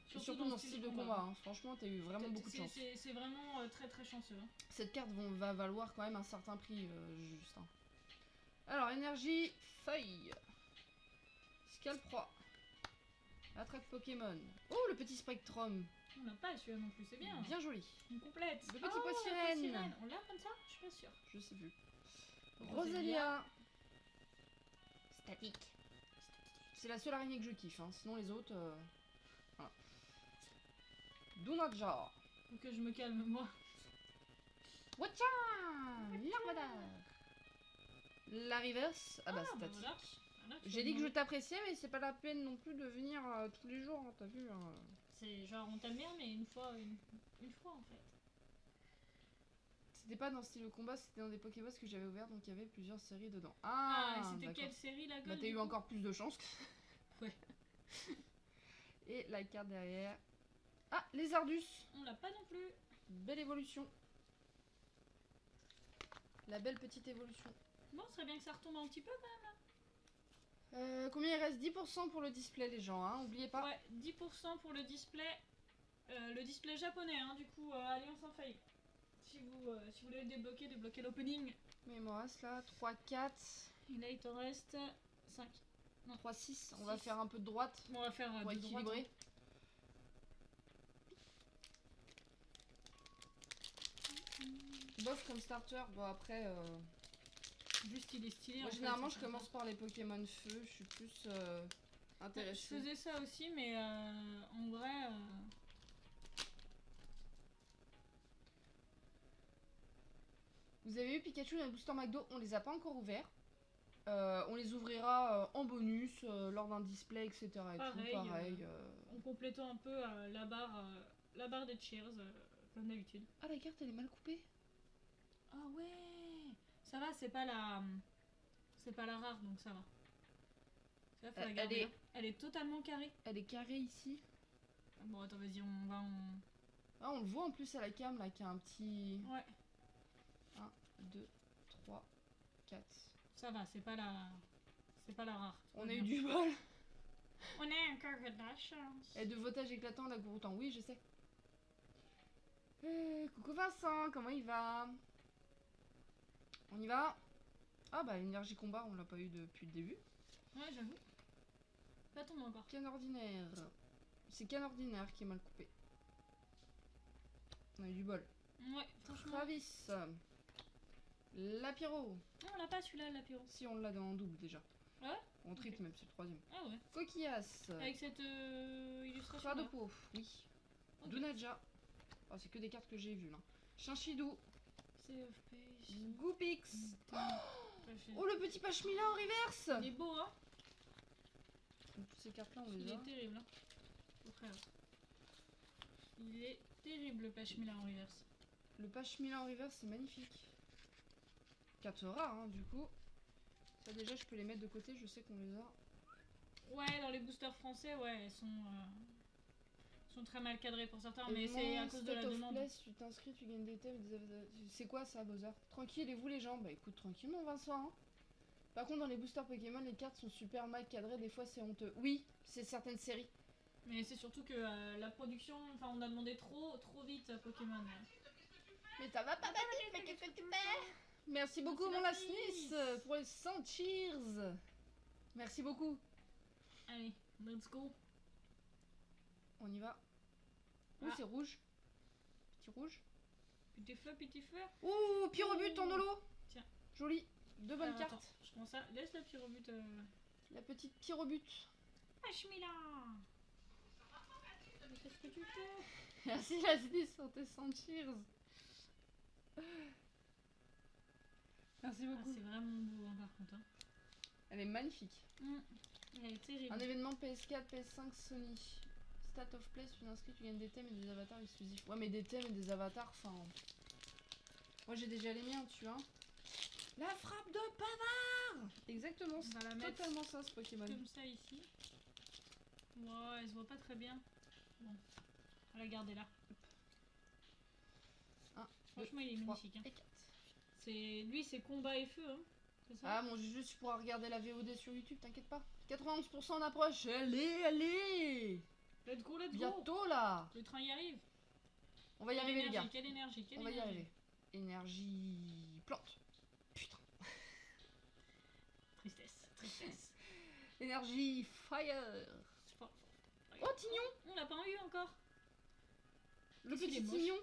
surtout dans ce style de combat. Hein. Franchement, t'as eu vraiment beaucoup de chance. C'est vraiment très très chanceux. Hein. Cette carte va valoir quand même un certain prix, Justin. Alors, énergie, feuille. Scalproie. Attraque Pokémon. Oh, le petit Spectrum. On n'a pas celui-là non plus, c'est bien. Bien joli. Une complète. Le petit pois sirène. On l'a comme ça? Je suis pas sûre. Je sais plus. Roselia. Statique. C'est la seule araignée que je kiffe, hein. Sinon les autres... Voilà. Dunajar. Faut que je me calme, moi. Watcha. Larvadar. La reverse. Ah bah statique. Voilà. J'ai dit que je t'appréciais, mais c'est pas la peine non plus de venir tous les jours, hein, t'as vu hein. C'est genre on t'aime bien, mais une fois en fait. C'était pas dans style de combat, c'était dans des Pokéballs que j'avais ouvert, donc il y avait plusieurs séries dedans. C'était quelle série la Gold? Bah t'as eu encore plus de chance. Ouais. Et la carte derrière. Ah, les Ardus. On l'a pas non plus. Belle évolution. La belle petite évolution. Bon, ce serait bien que ça retombe un petit peu quand même là. Combien il reste? 10% pour le display les gens, hein, oubliez pas. Ouais, 10% pour le display japonais, hein, du coup, Alliance Infaillible. Si vous voulez débloquer l'opening. Mais il me reste là 3, 4. Et là il t'en reste 5. Non, 3, 6. On va faire un peu de droite. On va faire pour équilibrer. Bof comme starter, bon après... Juste il est stylé. Moi généralement je commence par les Pokémon feu, je suis plus intéressée. Je faisais ça aussi, mais en vrai... Vous avez eu Pikachu dans le booster McDo, on les a pas encore ouverts. On les ouvrira en bonus lors d'un display, etc. Pareil. En complétant un peu la barre des cheers, comme d'habitude. Ah la carte elle est mal coupée. Ah ouais. Ça va, c'est pas la rare, donc ça va. Ça, faut la garder, elle est totalement carrée. Elle est carrée ici. Bon attends, vas-y, on va en... Ah, on le voit en plus à la cam là qu'il y a un petit... Ouais. 1, 2, 3, 4. Ça va, c'est pas la rare. On a eu du bol. On a encore de la chance. Et de voltage éclatant la Gorotan, oui je sais. Coucou Vincent, comment il va? On y va? Ah bah énergie combat on l'a pas eu depuis le début. Ouais j'avoue. Pas tombé encore. Canne ordinaire. C'est canne ordinaire qui est mal coupé. On a eu du bol. Ouais, franchement. Travis. Lapiro. Non, on l'a pas celui-là, l'apéro. Si, on l'a en double déjà. Ouais. En triple Ok. même, c'est le troisième. Ah ouais. Coquillas. Avec cette illustration. Là. Radopo, oui. Ok. Dunaja. Oh, c'est que des cartes que j'ai vues là. Chinchidou. C'est of page. Goopix. Oh, Oh, le petit Pachemila en reverse. il est beau, hein. Donc, toutes ces cartes là, on Il les a. est terrible, hein. Au frère. Il est terrible, le Pachemila en reverse. Le Pachemila en reverse, c'est magnifique. Cartes rares, hein, du coup. Ça, déjà, je peux les mettre de côté, je sais qu'on les a. Ouais, dans les boosters français, ouais, elles sont très mal cadrées pour certains, mais c'est à cause de la demande. Place, tu t'inscris, tu gagnes des thèmes. C'est quoi ça, Bowser? Tranquille, et vous les gens? Bah écoute, tranquillement, Vincent. Hein. Par contre, dans les boosters Pokémon, les cartes sont super mal cadrées, des fois c'est honteux. Oui, c'est certaines séries. Mais c'est surtout que la production, enfin, on a demandé trop vite à Pokémon. Mais ça va pas, Mathilde, mais qu'est-ce que tu fais? Merci beaucoup, mon Lasnis, pour les 100 cheers. Merci beaucoup. Allez, let's go. On y va. Ah. Ouh, c'est rouge. Petit rouge. Petit feu. Ouh, Pyrobut en holo. Tiens. Joli. Deux bonnes Attends, cartes. je prends ça. Laisse la pyrobute. La petite Pyrobut. Pachemila. Qu'est-ce que tu fais? Merci, Lasnis, pour tes 100 cheers. Merci Ah, beaucoup. c'est vraiment beau, hein, par contre. Hein. Elle est magnifique. Elle est terrible. Un événement PS4, PS5, Sony. Stat of Play, si tu t'inscris, tu gagnes des thèmes et des avatars exclusifs. Ouais, mais des thèmes et des avatars, enfin... Moi, j'ai déjà les miens, tu vois. La frappe de Pavard. Exactement, On va la c'est mettre totalement ça, ce Pokémon. comme ça ici. Wow, elle se voit pas très bien. Bon, on va la garder là. Un, franchement, il est 3 magnifique. Hein. et 4. Lui, c'est combat et feu. Hein. C'est ça? Ah, mon Juju, tu pourras regarder la VOD sur YouTube, t'inquiète pas. 91% en approche. Allez. Let's go. Bientôt, là. Le train y arrive. On va y arriver, les gars. Quelle énergie. On va y arriver. Énergie... plante. Putain. Tristesse. Énergie fire. Oh, Tignon. On l'a pas eu encore. Le Qu'est-ce qu'il est petit moche. Tignon.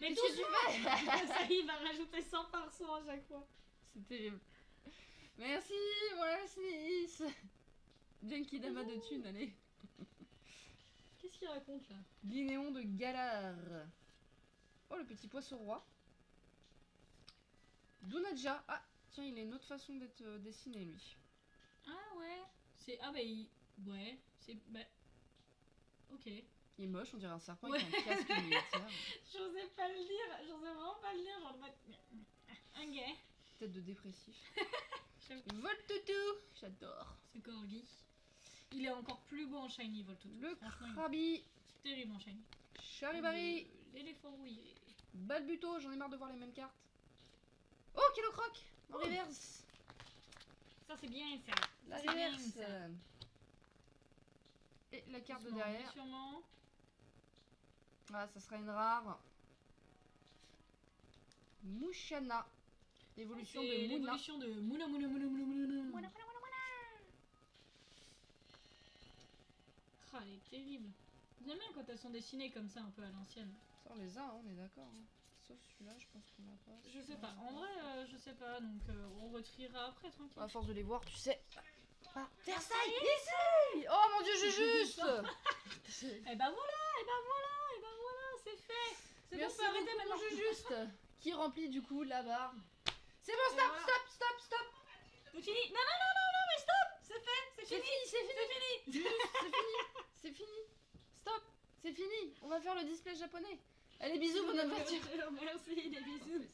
Mais Qu'est-ce tout que tu fais? ça, il va rajouter 100% à chaque fois. C'est terrible. Merci, voilà, Sniss. Genki Dama de thunes, allez. Qu'est-ce qu'il raconte là? Guinéon de Galar. Oh, le petit poisson roi. Dunaja. Ah, tiens, il a une autre façon d'être dessiné, lui. Ah ouais. Ouais. C'est... Bah... Ok. Il est moche, on dirait un serpent Ouais. avec un casque militaire. J'osais pas le lire. J'osais vraiment pas le lire. Genre, un gay. Tête de dépressif. J'aime- Voltoutou. J'adore. C'est Corgi. Il est encore plus beau en shiny, Voltoutou. Le Franchement, il Krabi. est terrible en shiny. Charibari. L'éléphant rouillé. Balbuto, j'en ai marre de voir les mêmes cartes. Oh, Kilocroc. En reverse. Ça, c'est bien ça. La C'est bien, reverse. ça. Et la carte de Doucement, derrière. sûrement. Ah, ça sera une rare. Mouchana. L'évolution C'est de Mouna. l'évolution de Mouna. Ah, elle est terrible. J'aime bien quand elles sont dessinées comme ça, un peu à l'ancienne. Ça, on les a, hein, on est d'accord. Hein. Sauf celui-là, je pense qu'on l'a pas. Je sais pas. En vrai, je sais pas. Donc, on retirera après, tranquille. À force de les voir, tu sais. Ah, Versailles, ici. Oh mon dieu, j'ai juste. Et bah voilà, c'est fait. C'est bon, on Merci peut arrêter beaucoup, maintenant. mon juste. Qui remplit du coup la barre. C'est bon, Et stop, voilà. stop. C'est fini. Non, mais stop. C'est fait, c'est C'est fini. fini, c'est fini. C'est fini. Juste, c'est fini. Stop, c'est fini. On va faire le display japonais. Allez, bisous, bonne aventure. Merci, des bisous.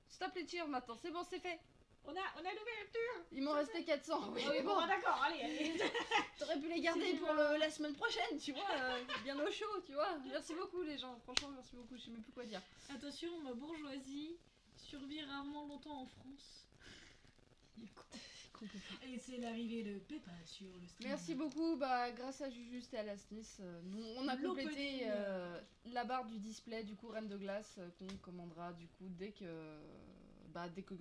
Stop les tirs maintenant. C'est bon, c'est fait. On a l'ouverture. Il m'en restait 400. Oui, Ah oui, mais bon, bon, d'accord, allez. t'aurais pu les garder pour la semaine prochaine, tu vois. Bien au chaud, tu vois. Merci beaucoup, les gens. Franchement, merci beaucoup. Je sais même plus quoi dire. Attention, ma bourgeoisie survit rarement longtemps en France. Et c'est l'arrivée de Peppa sur le stream. Merci beaucoup, bah grâce à Jujust et à la SNIS, on a complété la barre du display du coup Reine de Glace qu'on commandera du coup dès que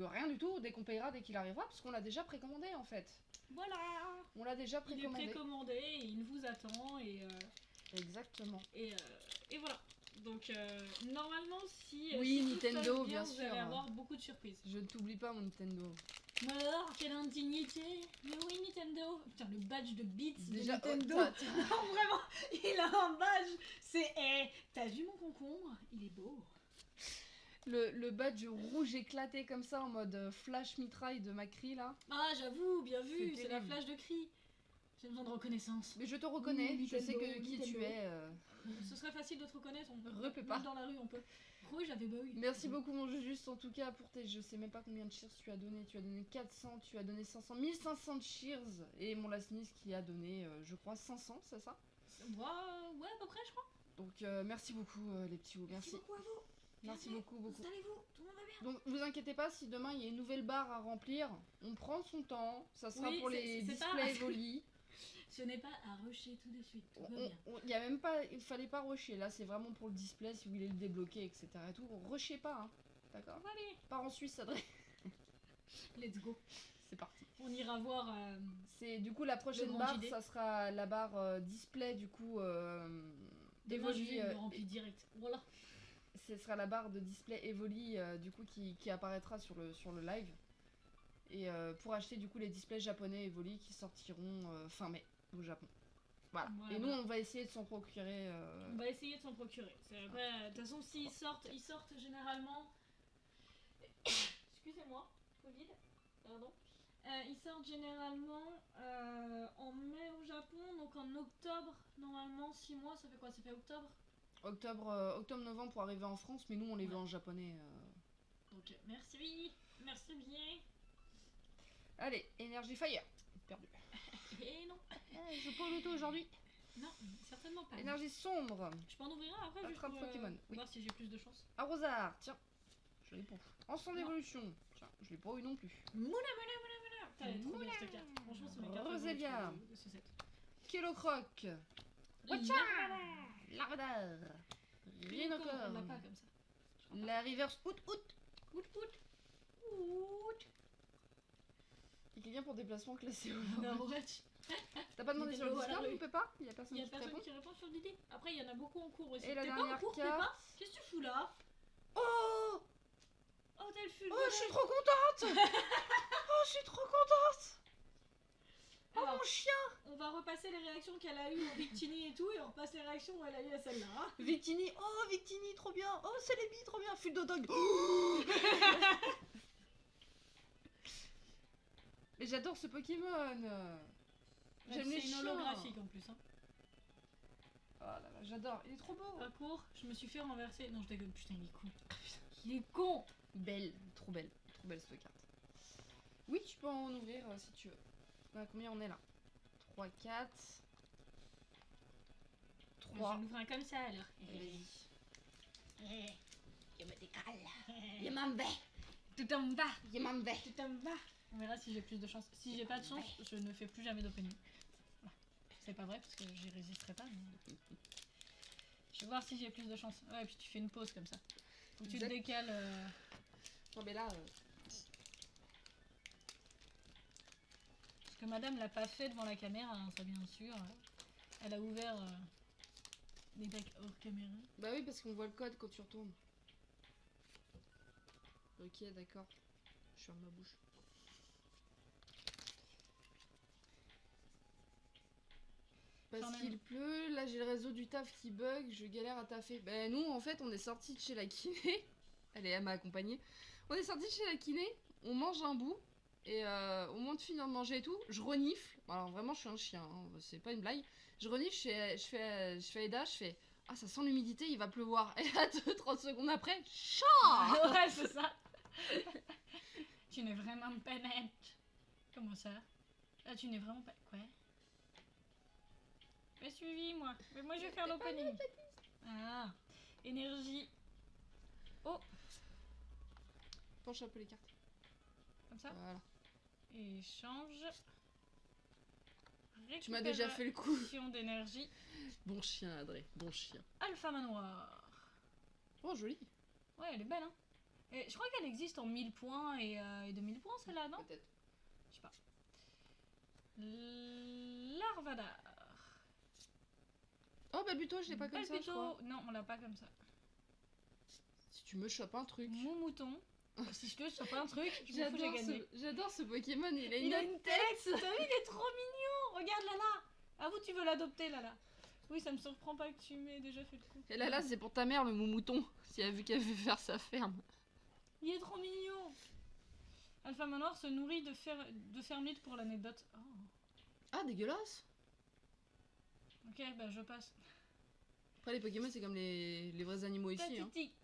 rien du tout, dès qu'on payera, dès qu'il arrivera, parce qu'on l'a déjà précommandé en fait. Voilà. On l'a déjà Il est précommandé. précommandé, et il vous attend et Exactement. Et voilà. Donc normalement si Oui, si tout se passe Nintendo, bien, bien vous sûr. allez avoir beaucoup de surprises. Je ne t'oublie pas, mon Nintendo. Mais alors, quelle indignité! Mais oui, Nintendo! Putain, le badge de Beats Déjà, de Nintendo! Non, vraiment, il a un badge! C'est. T'as vu mon concombre? Il est beau! le badge rouge éclaté comme ça en mode flash mitraille de Macri là. Ah, j'avoue, bien vu, c'est la terrible. flash de cri! J'ai besoin de reconnaissance. Mais je te reconnais, Ouh, je sais Nintendo, que qui Nintendo. tu es. Ce serait facile de te reconnaître, Repais pas. même dans la rue on peut. Oui, j'avais bah oui. Merci beaucoup mon Juste en tout cas pour tes... Je sais même pas combien de cheers tu as donné. Tu as donné 400, tu as donné 500, 1500 cheers. Et mon Lasnis qui a donné, je crois, 500, c'est ça? Ouais, à peu près, je crois. Donc merci beaucoup les petits hauts, merci. Beaucoup à vous. Merci Bienvenue. beaucoup. Installez-vous, tout le monde va bien. Donc vous inquiétez pas si demain il y a une nouvelle barre à remplir, on prend son temps, ça sera Oui, pour c'est- les c'est displays pas- Evoli. Ce n'est pas à rusher tout de suite, tout va bien. Il y a même pas, il fallait pas rusher, là c'est vraiment pour le display si vous voulez le débloquer etc et tout, rushez pas hein, d'accord? Allez, Part en Suisse Adrien. let's go. C'est parti. On ira voir. C'est du coup la prochaine grand barre, JD. ça sera la barre display du coup Demain, je Evoli, vais le remplir direct. Voilà. ce sera la barre de display Evoli du coup qui apparaîtra sur le live. Et pour acheter du coup les displays japonais Evoli qui sortiront fin mai au Japon. Voilà. Voilà. Et nous on va essayer de s'en procurer. On va essayer de s'en procurer. Après, de toute façon, s'ils sortent, ils sortent généralement. Excusez-moi, Covid, pardon. Ils sortent généralement en mai au Japon, donc en octobre, normalement 6 mois, ça fait quoi? Ça fait octobre? Octobre-novembre pour arriver en France, mais nous on les veut en japonais. Donc merci bien. Allez, Energy Fire. Perdu. Et non, Je prends l'auto aujourd'hui. non, certainement pas. Énergie sombre. Je peux en ouvrir un après juste Attrape pour Pokémon, oui. voir si j'ai plus de chance. Arrosard, tiens. Je l'ai pas. Ensemble Non. d'évolution. Tiens, je l'ai pas eu non plus. Moula. Putain, elle est trop bien cette carte. Franchement, c'est ma carte Roselia. favorite de ce set. Kellocroc. Watcha. Lardard. Rien encore, on l'a Rhinocorn. pas comme ça. Je crois pas. La reverse out. Out. Il y a quelqu'un pour déplacement classé au Non, wesh. T'as pas demandé sur le Nintendo à la Discord, rue. on peut pas? Il y a personne Il y a qui te personne répond. qui répond sur l'idée. Après, il y en a beaucoup en cours aussi. Et la T'es pas dernière en cours, t'es carte. pas? Qu'est-ce que tu fous là? Oh! Oh, t'as le ful. Oh, je suis trop contente! Oh, je suis trop contente! Oh, Alors, mon chien! on va repasser les réactions qu'elle a eues au Victini et tout, et on repasse les réactions où elle a eu à celle-là. Hein. Victini, oh, Victini, trop bien! Oh, Celebi, trop bien! Fuldodog! Oh Mais j'adore ce Pokémon! J'aime les C'est chiens! une holographique en plus. Hein. Oh là là, j'adore, il est trop beau! Pas court, je me suis fait renverser. Non, je déconne, putain, il est con. Il est con! Belle, trop belle cette carte. Oui, tu peux en ouvrir si tu veux. Combien on est là? 3, 4. Je 3. vais l'ouvrir comme ça alors. Vas-y. Je me décale. Je m'en vais. Tout en bas. Je m'en vais. Tout en bas. On verra si j'ai plus de chance. Si j'ai pas de chance, je ne fais plus jamais d'opening. Voilà. C'est pas vrai parce que j'y résisterai pas. Mais... Je vais voir si j'ai plus de chance. Ouais, et puis tu fais une pause comme ça. Faut que tu te Exact. décales. Non mais là... Parce que madame l'a pas fait devant la caméra, hein, ça bien sûr. Elle a ouvert les decks hors caméra. Bah oui, parce qu'on voit le code quand tu retournes. Ok, d'accord. Je ferme ma bouche. Parce Quand même. qu'il pleut, là j'ai le réseau du taf qui bug, je galère à taffer. Bah nous en fait on est sorti de chez la kiné. Elle m'a accompagnée. On est sorti de chez la kiné, on mange un bout. Et au moment de finir de manger et tout, je renifle. Alors vraiment je suis un chien, hein, c'est pas une blague. Je renifle, je fais à Eda, je fais... Ah ça sent l'humidité, il va pleuvoir. Et là 30 secondes après, chat. Ouais, c'est ça. Tu n'es vraiment pas nette. Comment ça? Ah, tu n'es vraiment pas... Quoi? J'ai suivi, moi. Mais moi, je vais faire l'opening. Ah. Énergie. Oh. Penche un peu les cartes. Comme ça. Voilà. Échange. Tu m'as déjà fait le coup. Récupération d'énergie. Bon chien Adré, bon chien. Alpha Manoir. Oh joli. Ouais, elle est belle, hein. Et je crois qu'elle existe en 1000 points et 2000 points, celle-là, non? Peut-être. Je sais pas. Larvadar. Oh bah plutôt, je l'ai pas comme ça, je crois. Non, on l'a pas comme ça. Si tu me chopes un truc. Mon mouton. Si je te chope un truc, je m'en fous, j'ai gagné. J'adore ce Pokémon, Il a une tête. T'as vu, il est trop mignon. Regarde Lala. Ah vous, tu veux l'adopter Lala? Oui, ça me surprend pas que tu m'aies déjà fait le coup. Et là, c'est pour ta mère, le mouton, si elle a vu qu'elle veut faire sa ferme. Il est trop mignon. Alpha Manor se nourrit de fermites pour l'anecdote. Oh. Ah, dégueulasse. Ok, bah je passe. Après, les Pokémon, c'est comme les vrais animaux ici. Hein. Pathétique.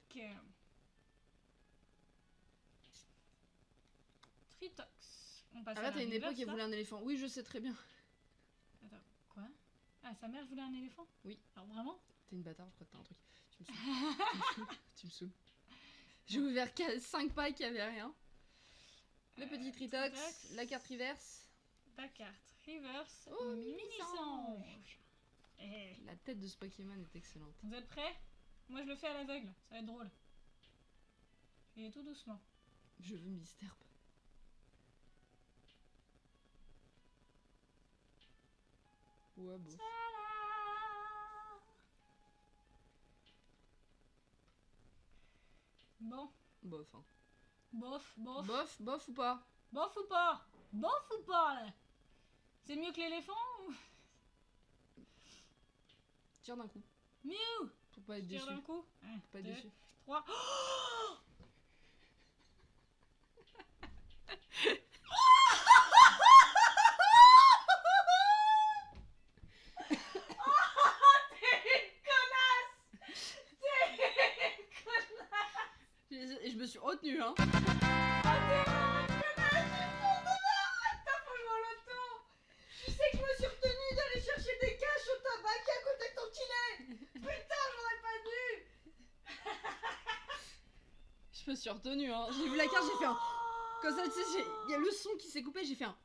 Tritox. On passe à Arrête, la à une époque, reverse, elle là. voulait un éléphant. Oui, je sais très bien. Attends, quoi? Ah, sa mère voulait un éléphant? Oui. Alors vraiment? T'es une bâtarde, je crois que t'as un truc. Tu me saoules. Tu me saoules. J'ai ouvert 5 packs, il n'y avait rien. Le petit Tritox, Tritox. la carte reverse. Ta carte. Reverse. Oh, Mini-Sange. Eh. La tête de ce Pokémon est excellente. Vous êtes prêts? Moi je le fais à l'aveugle, ça va être drôle. Et tout doucement. Je veux Misterp. Ouais, bon. Bon, Bof, hein. bof, bof. Bof, bof ou pas? Bof ou pas? Bof ou pas là? C'est mieux que l'éléphant ou... Tire d'un coup. Mieux. Pour pas être Tire déçu. d'un coup. 1, Pour pas être 2, déçu. 3. Et je me suis retenue, hein. Tu sais que je me suis retenue d'aller chercher des caches au tabac qui est à côté de ton kiné. Putain, j'aurais pas dû. Je me suis retenue, hein. J'ai vu la carte, j'ai fait un... Comme ça, tu sais, il y a le son qui s'est coupé, j'ai fait un...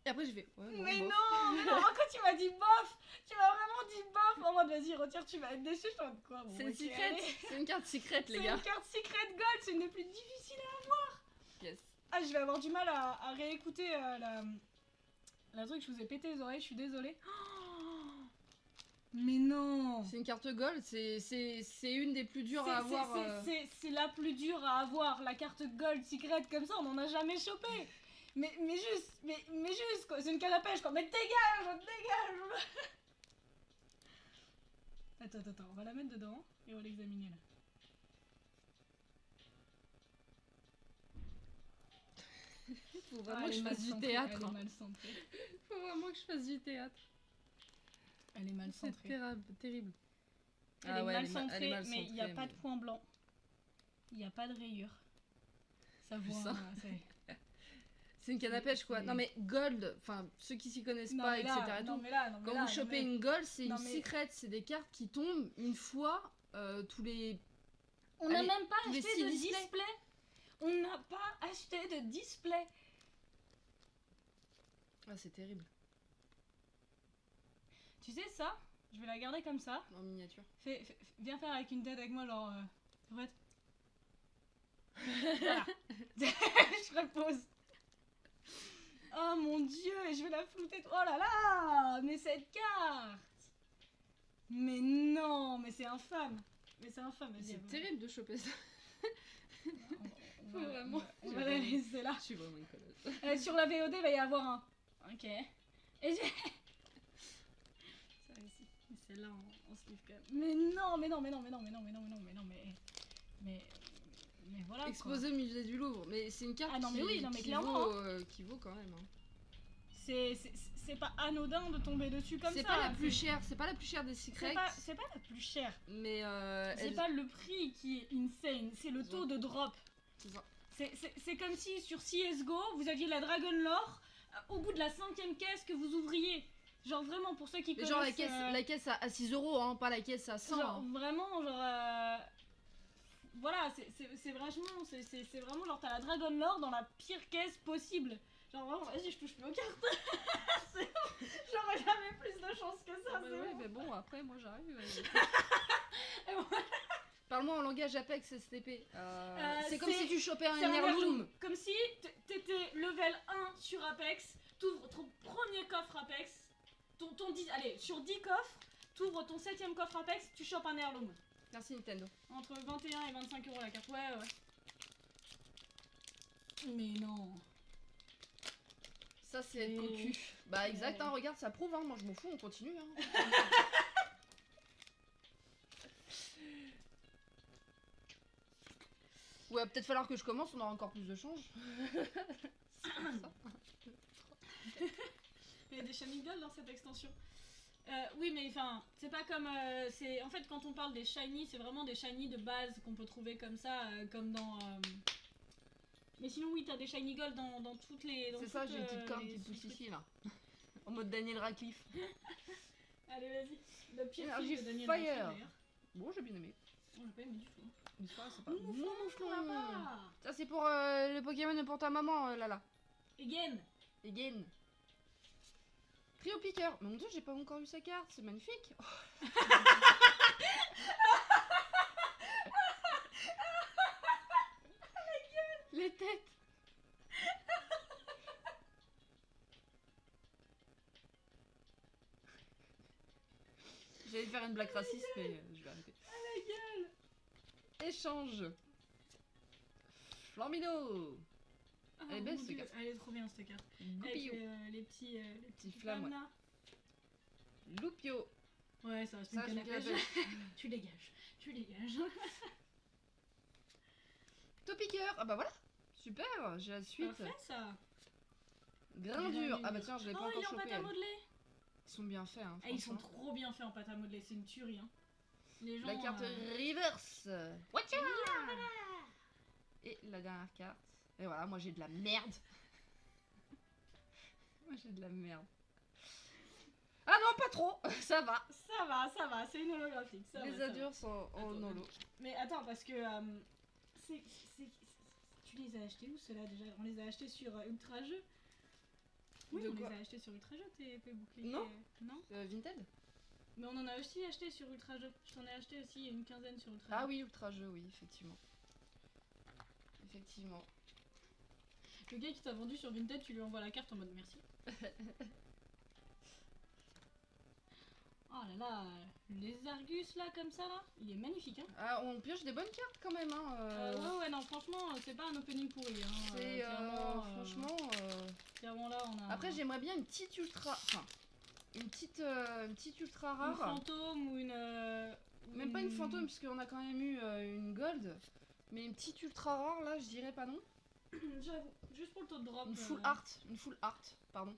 Et après, j'ai fait... Ouais, bon, Mais bof. non, quand tu m'as dit bof, tu m'as vraiment dit bof. En mode, vas-y, retire, tu vas être déçu. Je suis en mode quoi? Bon, C'est une ok, secret. allez. C'est une carte secrète, les C'est gars. une carte Secret Gold, c'est une des plus difficiles à avoir. Yes. Ah, je vais avoir du mal à réécouter la truc, je vous ai pété les oreilles, je suis désolée. Oh, mais non. C'est une carte gold, c'est une des plus dures à avoir. C'est la plus dure à avoir, la carte Gold Secret comme ça, on en a jamais chopé. Mais juste, quoi, c'est une canne à pêche, quoi. Mais dégage. Attends, on va la mettre dedans et on va l'examiner là. Faut vraiment que je fasse du Elle est théâtre. mal centrée. Faut vraiment que je fasse du théâtre. Elle est mal C'est centrée. terrible. Elle est mal centrée, mais il n'y a pas de point blanc. Il n'y a pas de rayure. Ça Plus voit. ça. C'est- C'est une canne à pêche, quoi. c'est- Non mais gold, enfin ceux qui s'y connaissent Non, pas, mais etc. là, et non, tout. mais là, non, mais Quand là, vous non, chopez mais- une gold, c'est non, une mais- secret, c'est des cartes qui tombent une fois tous les... On n'a Allez, même pas tous les acheté 6 de displays. display. On n'a pas acheté de display. Ah c'est terrible. Tu sais ça? Je vais la garder comme ça. En miniature. Viens faire avec une tête avec moi, genre. T'es prête? Voilà. Je repose. Oh mon dieu, et je vais la flouter. Oh là là! Mais cette carte! Mais non, mais c'est infâme. Mais c'est infâme. vas-y, C'est on va- terrible de choper ça. on Faut va- vraiment- on va la laisser là. Je suis vraiment une colleuse. Sur la VOD, il va y avoir un. Ok. Et j'ai. Ça réussit. Mais celle-là, on se livre quand même. Mais non. Mais voilà. Exposé au musée du Louvre. Mais c'est une carte Ah non, mais oui, non, mais qui clairement, qui vaut quand même. Hein. C'est pas anodin de tomber dessus comme ça. C'est pas la là, plus chère, c'est pas la plus chère des secrets. C'est pas la plus chère. Mais C'est pas le prix qui est insane, c'est le taux de drop. C'est ça. C'est comme si sur CSGO, vous aviez la Dragon Lore au bout de la 5ème caisse que vous ouvriez. Genre vraiment, pour ceux qui Mais connaissent... genre la caisse à 6 €, hein, pas la caisse à 100. Genre hein. vraiment, genre... Voilà, c'est vraiment genre t'as la Dragon Lore dans la pire caisse possible. Genre vraiment, vas-y, je touche plus aux cartes. J'aurais jamais plus de chance que ça, Ah bah c'est ouais, bon. mais bon, après, moi j'arrive. Et voilà. Parle-moi en langage Apex STP. C'est comme c'est- si tu chopais un C'est un heirloom. heirloom. Comme si t'étais level 1 sur Apex, t'ouvres ton premier coffre Apex, allez, sur 10 coffres, t'ouvres ton 7ème coffre Apex, tu chopes un Heirloom. Merci Nintendo. Entre 21 et 25 € la carte. Ouais. Mais non. Ça c'est être cocu. Bah exact, hein, regarde, ça prouve, hein. Moi je m'en fous, on continue. Hein. Ouais, peut-être falloir que je commence, on aura encore plus de change. Il y a des shiny gold dans cette extension. Oui, mais enfin, c'est pas comme. C'est en fait, quand on parle des shiny, c'est vraiment des shiny de base qu'on peut trouver comme ça, comme dans. Mais sinon, oui, t'as des shiny gold dans toutes les. C'est ça, j'ai une petite corne qui pousse ici là. En mode Daniel Radcliffe. Allez, vas-y. Le pire Énergie film de Daniel Fire. Radcliffe, d'ailleurs. Bon, j'ai bien aimé. On l'a pas aimé du tout. Mais ça, c'est pas. Mouflon là-bas. Ça, c'est pour le Pokémon pour ta maman, Lala. Again. Again. Trio Piqueur. Mais mon dieu, j'ai pas encore eu sa carte, c'est magnifique. Oh. Les têtes. J'allais faire une blague raciste, mais je vais arrêter. Ah la gueule. Échange. Flamino. Ah, Elle est belle, mon cette Dieu, carte. elle est trop bien cette carte. Avec Goupillou. les petits flammes, flammes là. Loupio. Ouais, ça reste Ça, une je canne à me pêche. Tu dégages. Topiqueur. Ah bah voilà. Super, j'ai la suite. Parfait ça. Grain dur. Ah bah tiens, je l'ai pas Oh, il encore est en chopé. pâte à elle. modeler. Ils sont bien faits, hein. Ah, ils sont franchement. trop bien faits en pâte à modeler, c'est une tuerie. Hein. Les gens, La carte reverse. Watcha. Et la dernière carte. Et voilà, moi j'ai de la merde. Moi j'ai de la merde. Ah non, pas trop. Ça va. Ça va, c'est une holographique. Ça Les va, ça va. adures sont en Attends, holo. Mais attends, parce que tu les as achetés où ceux-là déjà? On les a achetés sur Ultra Jeux. Oui, De on quoi? les a achetés sur Ultra Jeux, tes boucliers. Non. Non. Vinted. Mais on en a aussi acheté sur Ultra Jeux. Je t'en ai acheté aussi une quinzaine sur Ultra Ah Jeux. oui, ultra jeu, oui, effectivement. Effectivement. Le gars qui t'a vendu sur Vinted, tu lui envoies la carte en mode merci. Oh là là, les Argus là, comme ça là, il est magnifique hein. Ah, on pioche des bonnes cartes quand même, hein. Ouais, non, franchement, c'est pas un opening pourri. Hein. C'est Clairement, franchement. clairement là, on a. Après, j'aimerais bien une petite ultra. Enfin, une petite ultra une rare. fantôme ou une. Même pas une fantôme, puisqu'on a quand même eu une gold. Mais une petite ultra rare, là, je dirais pas non. J'avoue, juste pour le taux de drop. Une full art. Une full art, pardon.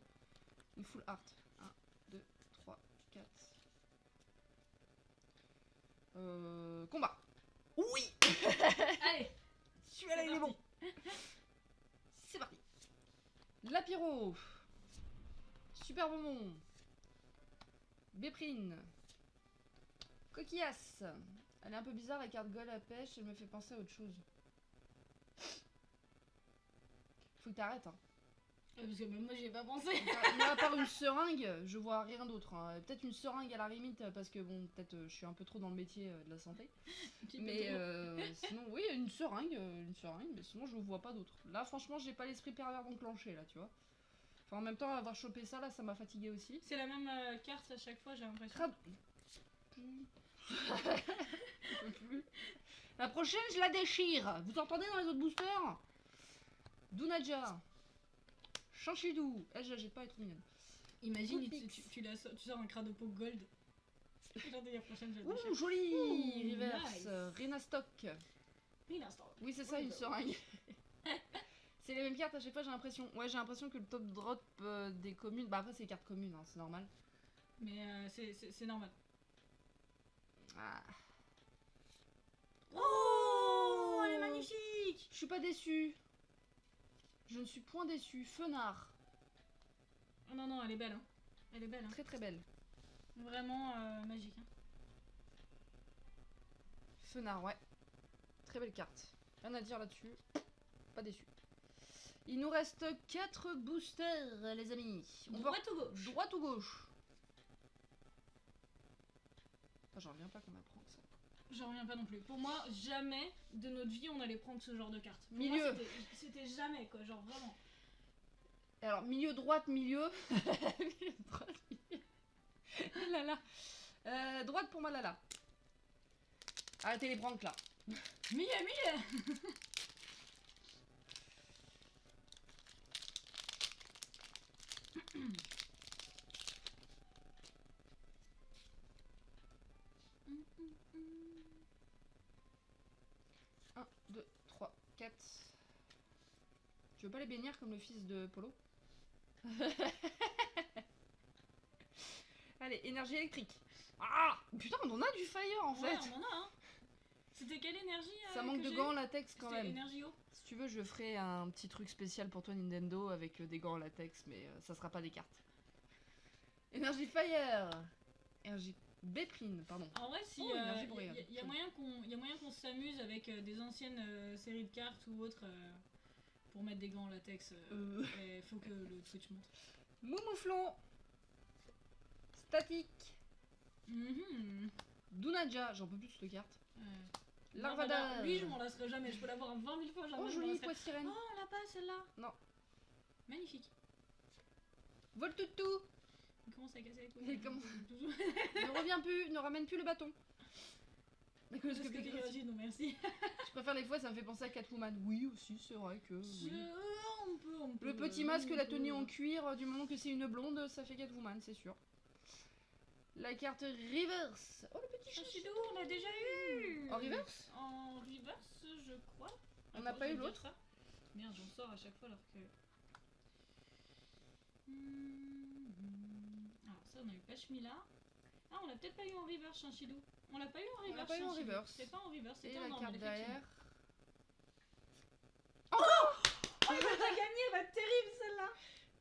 Une full art. 1, 2, 3, 4. Combat. Oui. Allez, Celui-là, il est bon. C'est parti. Lapiro. Super bonbon. Béprine. Coquillasse. Elle est un peu bizarre la carte gold à pêche, elle me fait penser à autre chose. Faut que t'arrêtes, hein. parce que même moi j'y ai pas pensé. Mais à part une seringue, je vois rien d'autre. Hein. Peut-être une seringue à la limite, parce que bon, peut-être je suis un peu trop dans le métier de la santé. Mais sinon, oui, une seringue, mais sinon je vois pas d'autre. Là, franchement, j'ai pas l'esprit pervers d'enclencher, là, tu vois. Enfin, en même temps, avoir chopé ça, là, ça m'a fatigué aussi. C'est la même carte à chaque fois, j'ai l'impression. Crade. Je peux plus. La prochaine, je la déchire. Vous entendez dans les autres boosters? Dunaja. Chanchidou. Elle, je la jette pas, elle est trop mignonne. Imagine, Coupix. tu sors un Cradopo gold. Genre la prochaine, je la déchire. Ouh, joli. Ouh, Reverse. nice. Rena Stock. Oui, l'instant. Oui, c'est ça, une seringue. C'est les mêmes cartes à chaque fois, j'ai l'impression. Ouais, j'ai l'impression que le top drop des communes. Bah, après, c'est les cartes communes, hein, c'est normal. Mais c'est normal. Ah. Oh, elle est magnifique. Je suis pas déçue. Je ne suis point déçue. Fenard. Oh non, non, elle est belle. Hein. Elle est belle. Hein. Très très belle. Vraiment magique. Hein. Fenard, ouais. Très belle carte. Rien à dire là-dessus. Pas déçu. Il nous reste 4 boosters, les amis. On va Droite ou gauche? droite ou gauche? Ah, j'en reviens pas qu'on apprend ça. J'en reviens pas non plus. Pour moi, jamais de notre vie on allait prendre ce genre de carte. Pour Milieu. moi, c'était jamais quoi, genre vraiment. Alors, milieu droite, milieu. Milieu droite, milieu. Oh là là. Droite pour Malala. Arrêtez les branques là. Mille. 1, 2, 3, 4. Tu veux pas les bénir comme le fils de Polo? Allez, énergie électrique. Ah putain, on en a du fire en Ouais, fait. on en a, hein. C'était quelle énergie Ça manque que de j'ai gants en latex quand C'était même. énergie eau. Si tu veux, je ferai un petit truc spécial pour toi Nintendo avec des gants en latex, mais ça sera pas des cartes. Énergie fire. Énergie Bépline, pardon. En vrai, si Oh, énergie boréale. y a moyen qu'on s'amuse avec des anciennes séries de cartes ou autres pour mettre des gants en latex. Il faut que le Twitch monte. Moumouflon. Statique. Mhm. Dunaja, j'en peux plus de cette carte. Larvada. Larvada. Lui, je m'en lasserai jamais. Je peux l'avoir 20 000 fois. Jamais Oh je m'en jolie lasserai. poisse sirène. Oh, on l'a pas celle-là. Non. Magnifique. Voltoutou. Il commence à casser les couilles. Il commence- Ne reviens plus, ne ramène plus le bâton. D'accord, Parce que Pikachu, non merci. Je préfère les fois, ça me fait penser à Catwoman. Oui, aussi, c'est vrai que. Oui. On peut, Le petit masque, la on tenue peut. en cuir, du moment que c'est une blonde, ça fait Catwoman, c'est sûr. La carte reverse. Oh, le petit Shishido, on l'a déjà eu. En reverse? En reverse, je crois. On n'a Attends, pas je eu vais dire l'autre. ça. Merde, j'en sors à chaque fois alors que. Alors ça, on a eu Pashmila. Ah, on l'a peut-être pas eu en reverse, Shishido. On l'a pas eu en reverse. On l'a pas eu en Shishido. reverse. C'est pas en reverse, Et c'était en la normal. carte derrière. Oh, elle va gagner, elle va être terrible celle-là.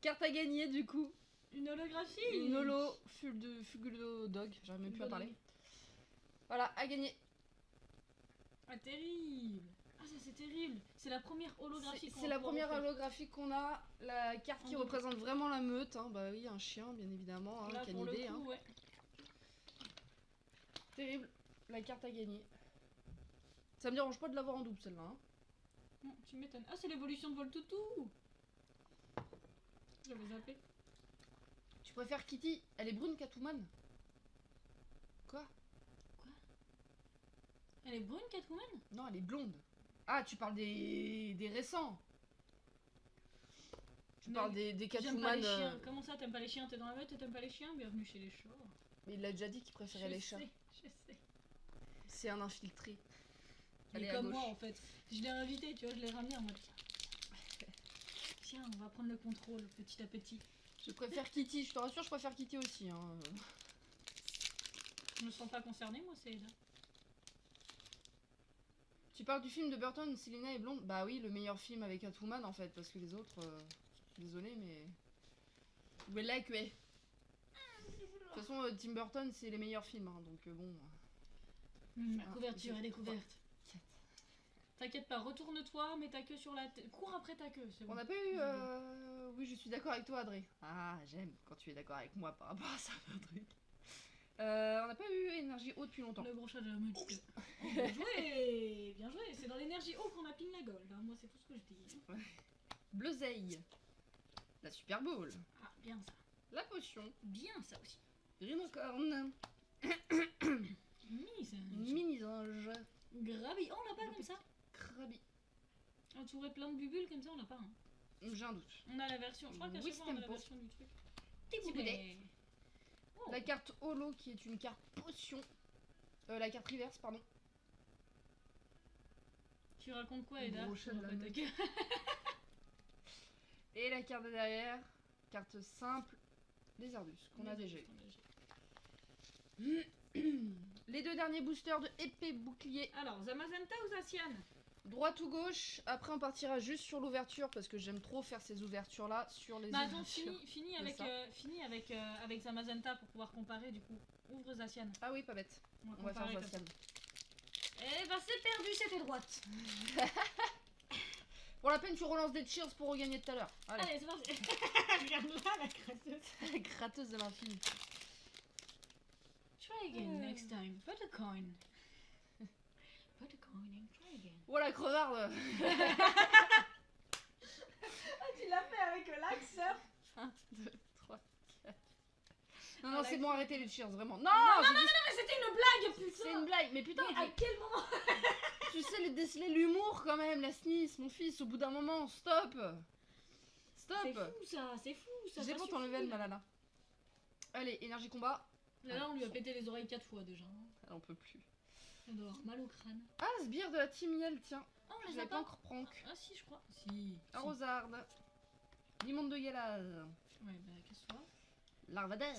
Carte à gagner, du coup. Une holographie. Une holo Fugulo Dog, j'arrive même plus à parler. Voilà, à gagner. Ah, terrible. Ah, ça c'est terrible. C'est la première holographie qu'on C'est va la pouvoir première offrir. holographie qu'on a. La carte qui En représente vraiment la meute. Hein. Bah oui, un chien, bien évidemment. Hein, Là, pour le canidé. coup, Hein. ouais. Terrible. La carte à gagner. Ça me dérange pas de l'avoir en double celle-là. Hein. Non, tu m'étonnes. Ah, c'est l'évolution de Voltoutou. J'avais zappé. Tu préfères Kitty? Elle est brune Catwoman? Quoi? Elle est brune, Catwoman? Non, elle est blonde. Ah, tu parles des récents. Tu parles des J'aime pas Catwoman. les chiens. Comment ça, t'aimes pas les chiens? T'es dans la meute et t'aimes pas les chiens? Bienvenue chez les chats. Mais il a déjà dit qu'il préférait les chats. Je sais. C'est un infiltré. Il Allez, est à comme gauche. moi en fait. Je l'ai invité, tu vois, je l'ai ramené en mode. Tiens, on va prendre le contrôle petit à petit. Je préfère Kitty, je te rassure, je préfère Kitty aussi. Hein. Je me sens pas concernée, moi, c'est là. Tu parles du film de Burton, Selina est blonde? Bah oui, le meilleur film avec Catwoman en fait, parce que les autres. Désolé, mais. Où est là que est? De toute façon, Tim Burton, c'est les meilleurs films, hein, donc bon. La Ah, couverture je- est découverte. T'inquiète pas, retourne-toi, mets ta queue sur la tête. Cours après ta queue, c'est bon. On n'a pas eu. Oui, je suis d'accord avec toi, Adré. Ah, j'aime quand tu es d'accord avec moi par rapport à ça, truc. On n'a pas eu énergie haute depuis longtemps. Le gros chat de la meute. Oh, bien joué. Bien joué. C'est dans l'énergie haut qu'on a ping la gold. Hein. Moi, c'est tout ce que je dis. Bleuzeille. La Super Bowl. Ah, bien ça. La potion. Bien ça aussi. Rhinocorne. Mise. Mini-ange. Gravi. Oh, on l'a pas comme ça. Krabi. Entouré plein de bubules comme ça, on l'a pas. Hein. J'ai un doute. On a la version. Je crois qu'à chaque fois, on a la Wistempo. version du truc. Petit boulet. Oh. La carte holo qui est une carte potion. La carte reverse, pardon. Tu racontes quoi, Eda? Gros chat de la Après ta meute. queue. Et la carte de derrière. Carte simple. Les Ardus, qu'on a déjà eu. Les deux derniers boosters de épée bouclier. Alors, Zamazenta ou Zacian? Droite ou gauche. Après, on partira juste sur l'ouverture parce que j'aime trop faire ces ouvertures là sur les Bah attends, ouvertures. fini ça. avec Zamazenta pour pouvoir comparer du coup. Ouvre Zacian. Ah oui, pas bête. On va faire comparer comme Zacian. ça. Eh bah c'est perdu, c'était droite. Pour la peine, tu relances des cheers pour regagner tout à l'heure. Allez, Allez, c'est parti. Regarde là la crasseuse. la gratteuse de l'infini. Try again next time. Put a coin. Put a coin and try again. Oh la crevarde. Ah, tu l'as fait avec l'axe. 1, 2, 3, 4. Non, non, c'est bon, arrêtez les cheers, vraiment. Non, Non, mais c'était une blague, putain. c'est une blague, mais putain, Mais à quel moment? tu sais déceler l'humour quand même, la Sniss, mon fils, au bout d'un moment, stop. Stop. C'est fou ça. J'ai pas ton level, Malala. Allez, énergie combat. Là, on lui a pété les oreilles 4 fois déjà. Elle en peut plus. On doit avoir mal au crâne. Ah, sbire de la team Yel, tiens. Oh, on Je les a l'avais pas pas. encore prank. Ah, si, je crois. Si. Arrosarde. Limon de Yelaz. Ouais, bah, qu'est-ce que c'est? Larvadeur.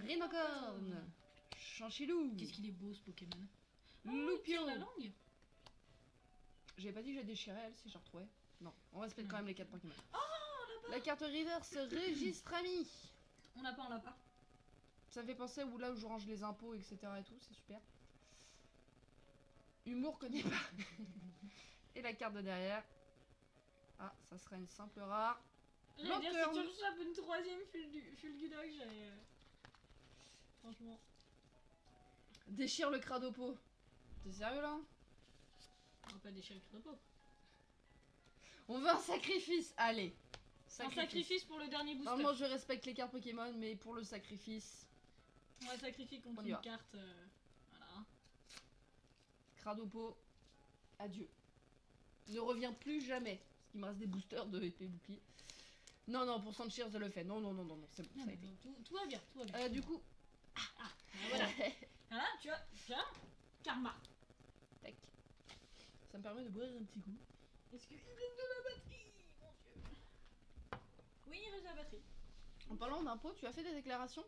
Rhinocorne. Chanchilou. Qu'est-ce qu'il est beau ce Pokémon. Loupio. La langue. J'avais pas dit que j'ai déchiré elle si je retrouvais. Non, on respecte Non. quand même les 4 Pokémon. La carte reverse registre ami. On l'a pas. Ça fait penser où là où je range les impôts, etc. et tout, c'est super. Humour connaît pas. Et la carte de derrière. Ah, ça sera une simple rare. J'allais dire, si Lanterne. tu rechapes une troisième Fulgudog, j'allais. Franchement. Déchire le Cradopo. T'es sérieux là? On va pas déchirer le repos. On veut un sacrifice. Allez. Un sacrifice pour le dernier booster. Normalement, je respecte les cartes Pokémon, mais pour le sacrifice. On va sacrifier contre On y une va. carte. Voilà. Cradopo, adieu. Ne reviens plus jamais. Parce qu'il me reste des boosters de épée bouclier. Non, pour Saint-Cheers, je le fais. Non, c'est bon, Non, ça a mais été. tout va bien, tout va bien. Du coup, Voilà. Voilà, tu vois, karma. tac. Ça me permet de boire un petit coup. Est-ce qu'il reste de la batterie, mon dieu? Oui, il reste de la batterie. En parlant d'impôts, tu as fait des déclarations?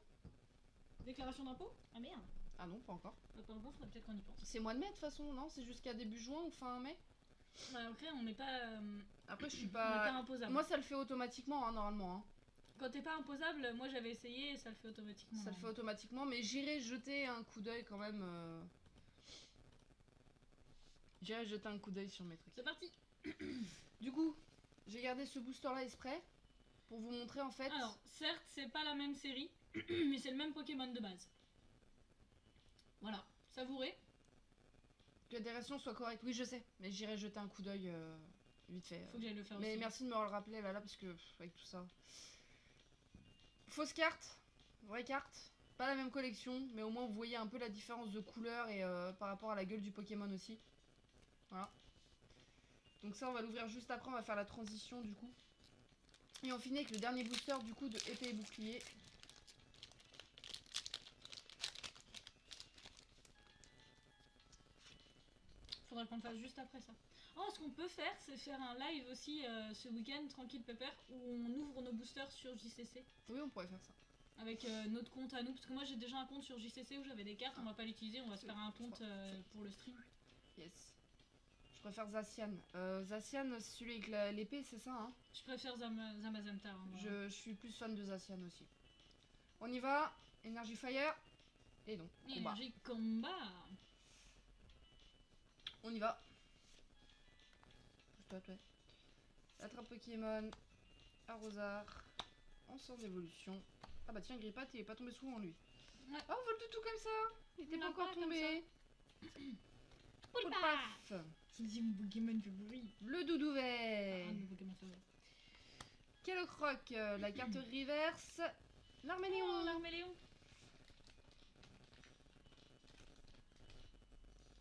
Déclaration d'impôt? Ah merde. Ah non, pas encore. Pas encore, faudrait peut-être qu'on y pense. C'est mois de mai de toute façon, non? C'est jusqu'à début juin ou fin mai? Ouais, après, on n'est pas. Après, je suis On n'est pas pas. imposable. Moi, ça le fait automatiquement, hein, normalement. Hein. Quand t'es pas imposable, moi j'avais essayé et ça le fait automatiquement. Ça le fait automatiquement, mais j'irai jeter un coup d'œil quand même. J'irai jeter un coup d'œil sur mes trucs. C'est parti. Du coup, j'ai gardé ce booster là exprès pour vous montrer en fait. Alors, certes, c'est pas la même série, mais c'est le même Pokémon de base. Voilà, savourez. Que la direction soit correcte. Oui, je sais, mais j'irai jeter un coup d'œil vite fait. Faut que j'aille le faire Mais aussi. merci de me le rappeler là, parce que avec tout ça. Fausse carte, vraie carte, pas la même collection, mais au moins vous voyez un peu la différence de couleur et par rapport à la gueule du Pokémon aussi. Voilà. Donc ça on va l'ouvrir juste après, on va faire la transition du coup. Et on finit avec le dernier booster du coup de épée et bouclier. Faudrait qu'on le fasse juste après ça. Oh, ce qu'on peut faire, c'est faire un live aussi ce week-end, tranquille pépère, où on ouvre nos boosters sur JCC. Oui, on pourrait faire ça. Avec notre compte à nous, parce que moi j'ai déjà un compte sur JCC où j'avais des cartes, on va pas l'utiliser, on va se faire un compte pour le stream. Yes. Je préfère Zacian. Zacian, c'est celui avec l'épée, c'est ça, hein? Je préfère Zamazenta. Hein, Je suis plus fan de Zacian aussi. On y va. Énergie Fire. Et donc, combat. Énergie combat. On y va. Pousse-toi, toi. Attrape Pokémon. Arrosard. En sort d'évolution. Ah bah tiens, Grippat, il est pas tombé souvent lui. Ouais. Oh, vole de tout comme ça. Il était On pas l'a encore pas comme tombé. Poulpaf. Poulpaf. C'est mon Pokémon favori. Le doudou Un vert. de mes Pokémon favoris. Kellocroc, la carte reverse. L'Arméléon. Oh, l'Arméléon.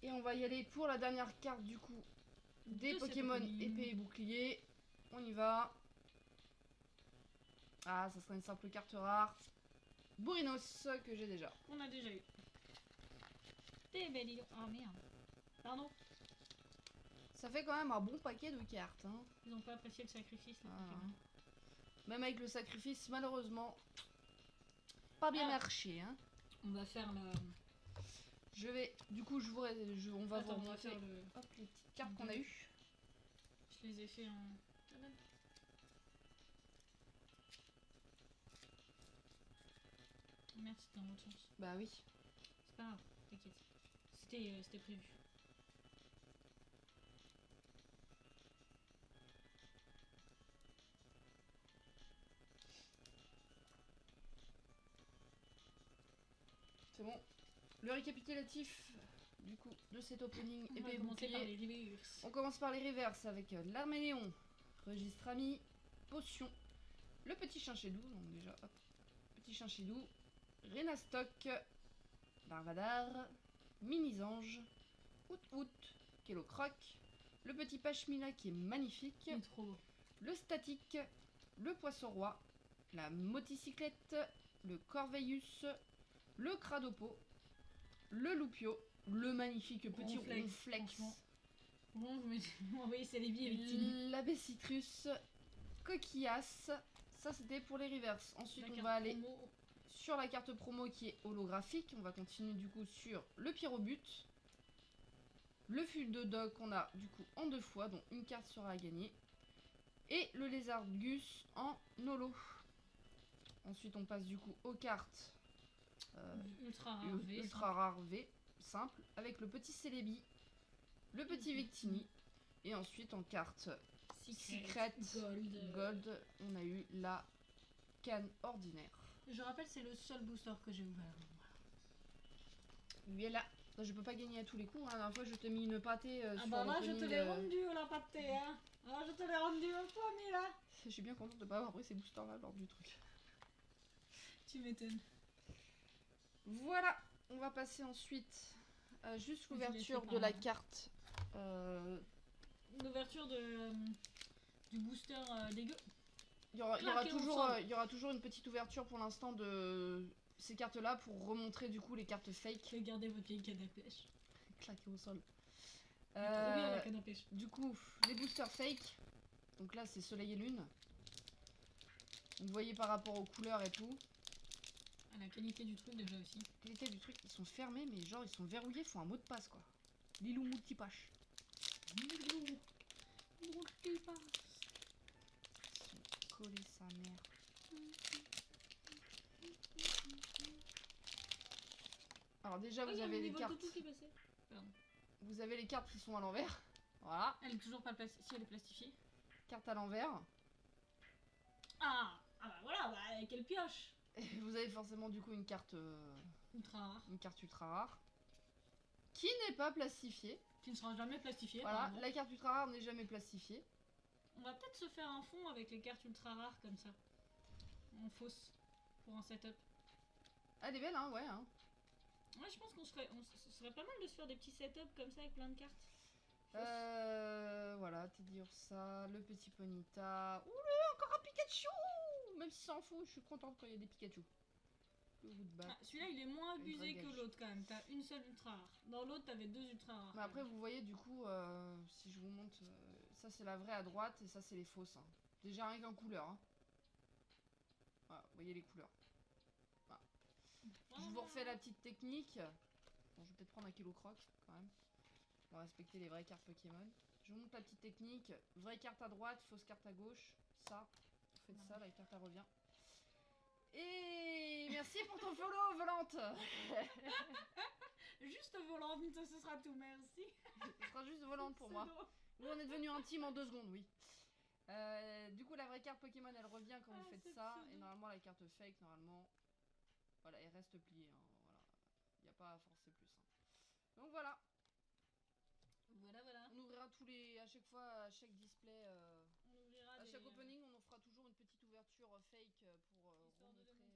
Et on va y aller pour la dernière carte du coup. Des De ces Pokémon Pokémon. épée et bouclier. On y va. Ah, ça sera une simple carte rare. Bourrinos, que j'ai déjà. On a déjà eu. T'es belle. Oh merde. Pardon. Ça fait quand même un bon paquet de cartes. Hein. Ils ont pas apprécié le sacrifice. Les Ah. Pokémon. Même avec le sacrifice, malheureusement, pas bien Ah. marché. Hein. On va faire la. Je vais, du coup, on va Attends, vous on va montrer faire le. hop, les petites cartes qu'on a eues. Je les ai fait en. Merde, c'était dans l'autre sens. Bah oui. C'est pas grave, t'inquiète. C'était prévu. C'est bon. Le récapitulatif du coup de cet opening On va épée et commencer par bouclier. les reverse. On commence par les reverses avec l'Arméléon, registre ami, potion, le petit Chinchidou, donc déjà hop, petit Chinchidou, Renastock, Larvadar, Minizange, Out, Kellocroc, le petit Pashmina qui est magnifique, Il est trop beau. le Statique, le Poisson Roi, la Moticyclette, le Corveillus, le Cradopo, le Loupio, le magnifique petit Ronflex, Ronflex, franchement. Bon, vous m'envoyez Celebi avec Tini. la Bessitrus, Coquillas, ça c'était pour les reverse. Ensuite La on carte va aller promo. sur la carte promo qui est holographique, on va continuer du coup sur le Pyrobut, le fil de dog qu'on a du coup en 2 fois, dont une carte sera à gagner, et le Lézargus en holo. Ensuite on passe du coup aux cartes Ultra rare V. ultra rare V, simple, avec le petit Celebi, le petit Victini, et ensuite en carte Secret Gold, on a eu la canne ordinaire. Je rappelle, c'est le seul booster que j'ai ouvert. Lui est là. Je peux pas gagner à tous les coups, hein. La dernière fois je t'ai mis une pâtée Ah sur bah là, je te l'opening, l'ai rendu la pâtée, hein. Ah, je te l'ai rendu une fois, Mila. Je suis bien contente de pas avoir pris ces boosters là lors du truc. Tu m'étonnes. Voilà, on va passer ensuite à juste Je vais l'ouverture laisser de la par là. carte. L'ouverture de du booster dégueu. Il y aura Claqué toujours, ensemble. il y aura toujours une petite ouverture pour l'instant de ces cartes là pour remontrer du coup les cartes fake Regardez votre vieille canne à pêche. claquées au sol. Elle est trop bien la canne à pêche. Du coup, les boosters fake. Donc là, c'est soleil et lune. Vous voyez par rapport aux couleurs et tout. Ah, la qualité du truc déjà aussi. La qualité du truc, ils sont fermés, mais genre ils sont verrouillés, font un mot de passe quoi. Lilou multipache. Coller sa mère. Alors déjà, vous avez les cartes. Qui passait. Pardon. Vous avez les cartes qui sont à l'envers. Voilà, Elle est toujours pas plastifiée. Si elle est plastifiée. carte à l'envers. Ah bah voilà, bah quelle pioche. Et vous avez forcément du coup une carte Ultra rare. ultra rare. Qui n'est pas plastifiée. Qui ne sera jamais plastifiée. Voilà, apparemment. la carte ultra rare n'est jamais plastifiée. On va peut-être se faire un fond avec les cartes ultra rares comme ça. En fausse. Pour un setup. Elle est belle, hein, ouais. Hein. Ouais, je pense ce serait pas mal de se faire des petits setups comme ça avec plein de cartes. Voilà, Teddy Ursa, le petit Ponyta. Oula, encore un Pikachu. Même si s'en fout, je suis contente quand il y a des Pikachu. Le Woodbat. Ah, celui-là il est moins Avec abusé Dragage. que l'autre quand même. T'as une seule ultra rare. Dans l'autre t'avais deux ultra rares. Mais après, vous voyez, du coup, si je vous montre, ça c'est la vraie à droite et ça c'est les fausses. Hein. Déjà rien qu'en couleur. Hein. Voilà, vous voyez les couleurs. Voilà. Je vous refais la petite technique. Bon, je vais peut-être prendre un Kellocroc quand même. On va respecter les vraies cartes Pokémon. Je vous montre la petite technique. Vraie carte à droite, fausse carte à gauche. Ça, vous faites ça, la carte elle revient. Et merci pour ton follow, Volante. Juste volant, vite, ce sera tout, merci. Ce sera juste Volante pour moi. Pseudo. Nous on est devenus intimes en 2 secondes, oui. Du coup la vraie carte Pokémon elle revient quand vous faites c'est ça. pseudo. Et normalement la carte fake, normalement, voilà, elle reste pliée. Hein, voilà. Il n'y a pas à forcer plus. Hein. Donc voilà. Voilà. On ouvrira tous les, à chaque fois, à chaque display, On ouvrira à des, chaque opening, on en fera toujours une petite ouverture fake pour histoire de remontrer.